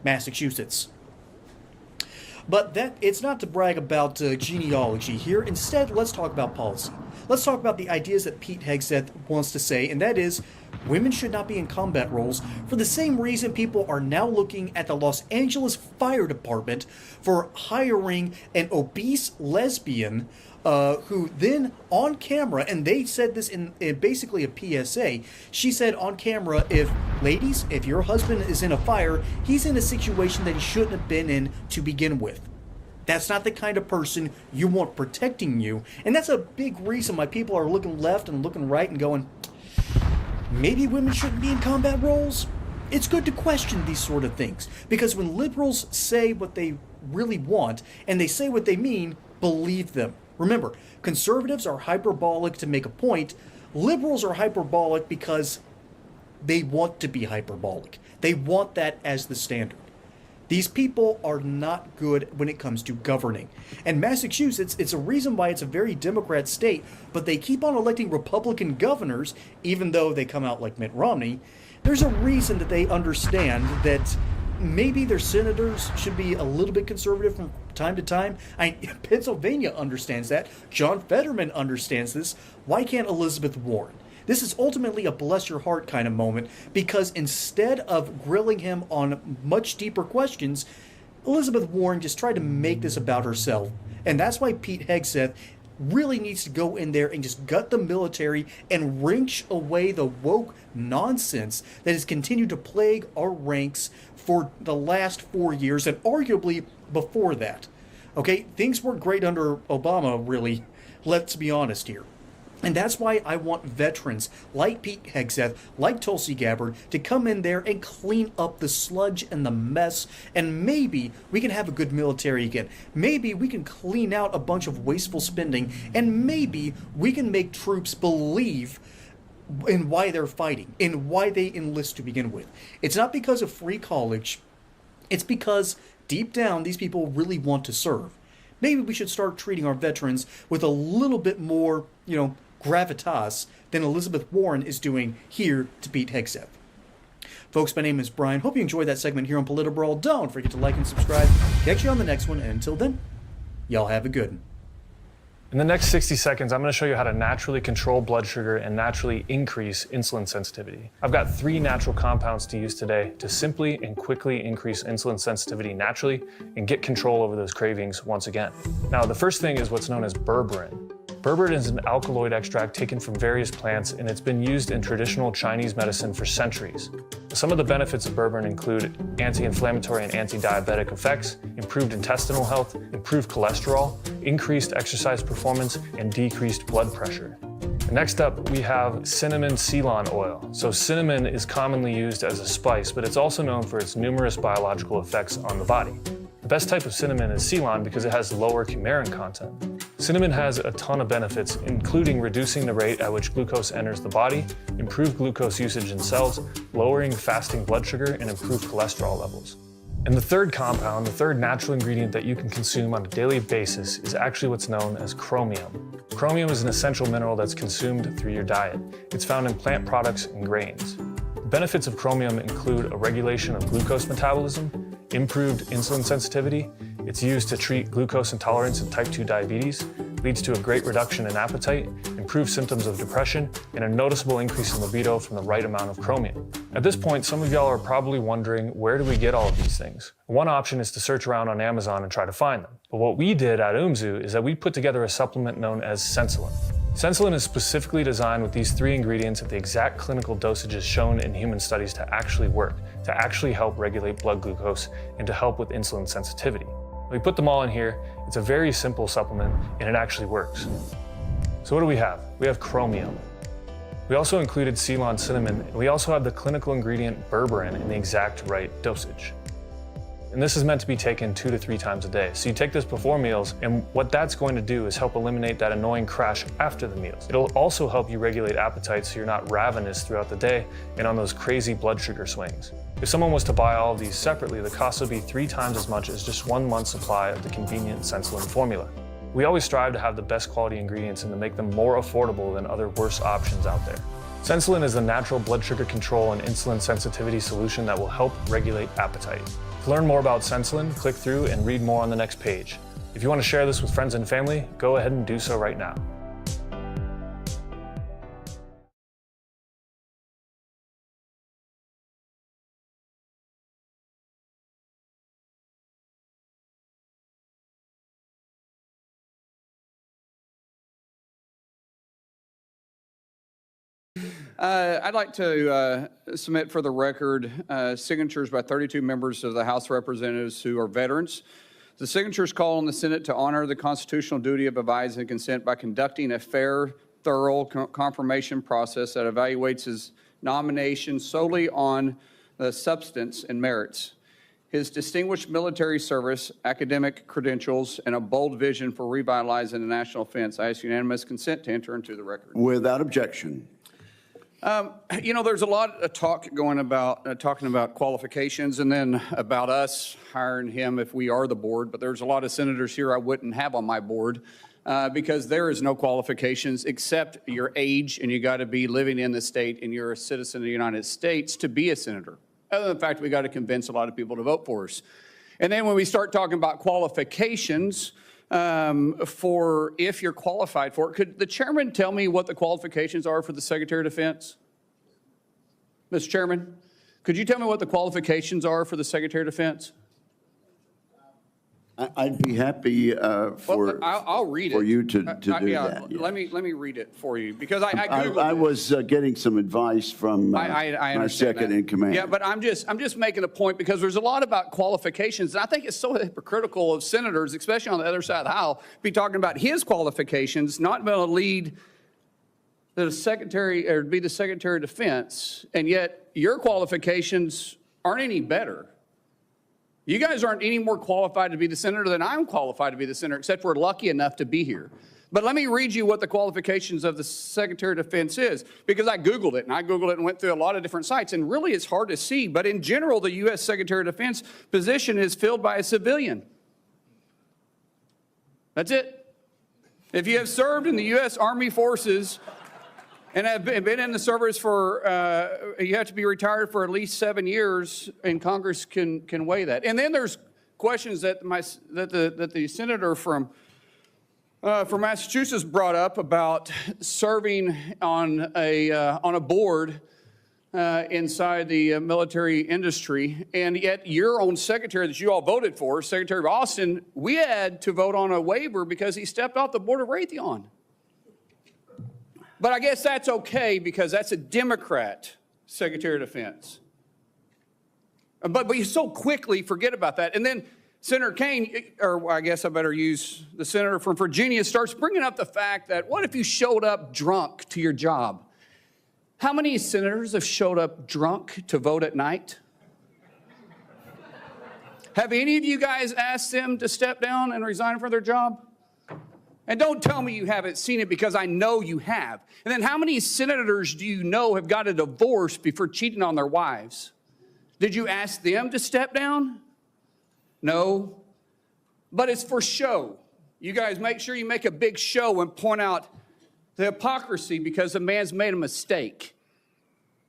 Massachusetts. But it's not to brag about genealogy here. Instead, let's talk about policy. Let's talk about the ideas that Pete Hegseth wants to say, and that is, women should not be in combat roles for the same reason people are now looking at the Los Angeles Fire Department for hiring an obese lesbian who then on camera, and they said this in basically a PSA, she said on camera, ladies, if your husband is in a fire, he's in a situation that he shouldn't have been in to begin with. That's not the kind of person you want protecting you. And that's a big reason why people are looking left and looking right and going, maybe women shouldn't be in combat roles? It's good to question these sort of things, because when liberals say what they really want and they say what they mean, believe them. Remember, conservatives are hyperbolic to make a point. Liberals are hyperbolic because they want to be hyperbolic. They want that as the standard. These people are not good when it comes to governing. And Massachusetts, it's a reason why it's a very Democrat state, but they keep on electing Republican governors, even though they come out like Mitt Romney. There's a reason that they understand that maybe their senators should be a little bit conservative from time to time. Pennsylvania understands that. John Fetterman understands this. Why can't Elizabeth Warren? This is ultimately a bless your heart kind of moment, because instead of grilling him on much deeper questions, Elizabeth Warren just tried to make this about herself. And that's why Pete Hegseth really needs to go in there and just gut the military and wrench away the woke nonsense that has continued to plague our ranks for the last 4 years and arguably before that. Okay, things weren't great under Obama, really. Let's be honest here. And that's why I want veterans like Pete Hegseth, like Tulsi Gabbard, to come in there and clean up the sludge and the mess, and maybe we can have a good military again. Maybe we can clean out a bunch of wasteful spending, and maybe we can make troops believe in why they're fighting, in why they enlist to begin with. It's not because of free college. It's because deep down these people really want to serve. Maybe we should start treating our veterans with a little bit more, gravitas than Elizabeth Warren is doing here to Pete Hegseth. Folks, my name is Brian. Hope you enjoyed that segment here on Politbrawl. Don't forget to like and subscribe. Catch you on the next one, and until then, y'all have a good one. In the next 60 seconds, I'm going to show you how to naturally control blood sugar and naturally increase insulin sensitivity. I've got 3 natural compounds to use today to simply and quickly increase insulin sensitivity naturally and get control over those cravings once again. Now, the first thing is what's known as berberine. Berberine is an alkaloid extract taken from various plants, and it's been used in traditional Chinese medicine for centuries. Some of the benefits of berberine include anti-inflammatory and anti-diabetic effects, improved intestinal health, improved cholesterol, increased exercise performance, and decreased blood pressure. Next up, we have cinnamon Ceylon oil. So cinnamon is commonly used as a spice, but it's also known for its numerous biological effects on the body. The best type of cinnamon is Ceylon because it has lower coumarin content. Cinnamon has a ton of benefits, including reducing the rate at which glucose enters the body, improved glucose usage in cells, lowering fasting blood sugar, and improved cholesterol levels. And the third compound, the third natural ingredient that you can consume on a daily basis is actually what's known as chromium. Chromium is an essential mineral that's consumed through your diet. It's found in plant products and grains. The benefits of chromium include a regulation of glucose metabolism, improved insulin sensitivity. It's used to treat glucose intolerance and type 2 diabetes, leads to a great reduction in appetite, improves symptoms of depression, and a noticeable increase in libido from the right amount of chromium. At this point, some of y'all are probably wondering, where do we get all of these things? One option is to search around on Amazon and try to find them. But what we did at UMZU is that we put together a supplement known as Sensolin. Sensolin is specifically designed with these 3 ingredients at the exact clinical dosages shown in human studies to actually work, to actually help regulate blood glucose, and to help with insulin sensitivity. We put them all in here. It's a very simple supplement, and it actually works. So what do we have? We have chromium. We also included Ceylon cinnamon, and we also have the clinical ingredient berberine in the exact right dosage. And this is meant to be taken 2 to 3 times a day. So you take this before meals, and what that's going to do is help eliminate that annoying crash after the meals. It'll also help you regulate appetite so you're not ravenous throughout the day and on those crazy blood sugar swings. If someone was to buy all of these separately, the cost would be 3 times as much as just 1 month's supply of the convenient Sensolin formula. We always strive to have the best quality ingredients and to make them more affordable than other worse options out there. Sensolin is a natural blood sugar control and insulin sensitivity solution that will help regulate appetite. To learn more about Sensolin, click through and read more on the next page. If you want to share this with friends and family, go ahead and do so right now. I'd like to submit for the record signatures by 32 members of the House of Representatives who are veterans. The signatures call on the Senate to honor the constitutional duty of advise and consent by conducting a fair, thorough confirmation process that evaluates his nomination solely on the substance and merits. His distinguished military service, academic credentials, and a bold vision for revitalizing the national defense. I ask unanimous consent to enter into the record. Without objection. You know, there's a lot of talk going about talking about qualifications and then about us hiring him if we are the board. But there's a lot of senators here I wouldn't have on my board because there is no qualifications except your age, and you got to be living in the state and you're a citizen of the United States to be a senator. Other than the fact we got to convince a lot of people to vote for us. And then when we start talking about qualifications, for if you're qualified for it. Could the chairman tell me what the qualifications are for the Secretary of Defense? Mr. Chairman, could you tell me what the qualifications are for the Secretary of Defense? I'd be happy I'll read it. for you to do that. Yeah. Let me read it for you because I Googled I was getting some advice from my second in command. Yeah, but I'm just making a point because there's a lot about qualifications, and I think it's so hypocritical of senators, especially on the other side of the aisle, be talking about his qualifications, not being able to lead the secretary or be the Secretary of Defense, and yet your qualifications aren't any better. You guys aren't any more qualified to be the senator than I'm qualified to be the senator, except we're lucky enough to be here. But let me read you what the qualifications of the Secretary of Defense is, because I Googled it, and went through a lot of different sites, and really it's hard to see. But in general, the U.S. Secretary of Defense position is filled by a civilian. That's it. If you have served in the U.S. Army Forces and have been in the service for, you have to be retired for at least 7 years, and Congress can weigh that. And then there's questions that the senator from Massachusetts brought up about serving on a board inside the military industry, and yet your own secretary that you all voted for, Secretary Austin, we had to vote on a waiver because he stepped off the board of Raytheon. But I guess that's okay because that's a Democrat Secretary of Defense. But we so quickly forget about that. And then Senator Kaine, or I guess I better use the senator from Virginia, starts bringing up the fact that what if you showed up drunk to your job? How many senators have showed up drunk to vote at night? Have any of you guys asked them to step down and resign from their job? And don't tell me you haven't seen it because I know you have. And then how many senators do you know have got a divorce before cheating on their wives? Did you ask them to step down? No, but it's for show. You guys make sure you make a big show and point out the hypocrisy because the man's made a mistake.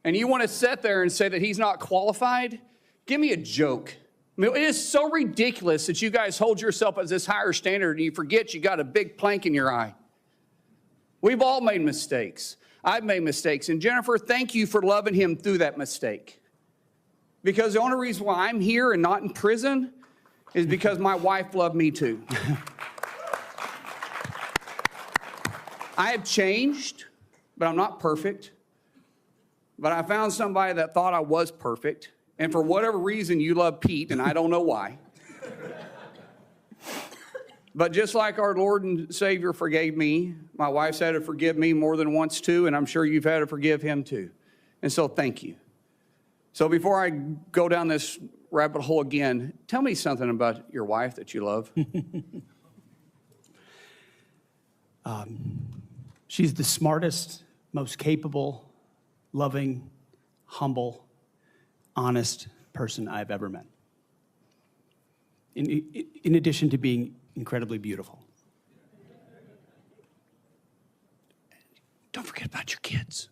And you want to sit there and say that he's not qualified? Give me a joke. I mean, it is so ridiculous that you guys hold yourself as this higher standard and you forget you got a big plank in your eye. We've all made mistakes. I've made mistakes. And Jennifer, thank you for loving him through that mistake. Because the only reason why I'm here and not in prison is because my wife loved me too. I have changed, but I'm not perfect. But I found somebody that thought I was perfect. And for whatever reason, you love Pete, and I don't know why. But just like our Lord and Savior forgave me, my wife's had to forgive me more than once too, and I'm sure you've had to forgive him too. And so thank you. So before I go down this rabbit hole again, tell me something about your wife that you love. She's the smartest, most capable, loving, humble, honest person I've ever met. In addition to being incredibly beautiful. Don't forget about your kids.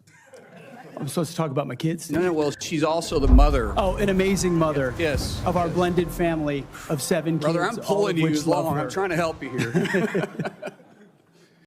I'm supposed to talk about my kids? No, well, she's also the mother. Oh, an amazing mother. Yes. Of our blended family of 7 Brother, kids. I'm pulling you which love along. her. I'm trying to help you here.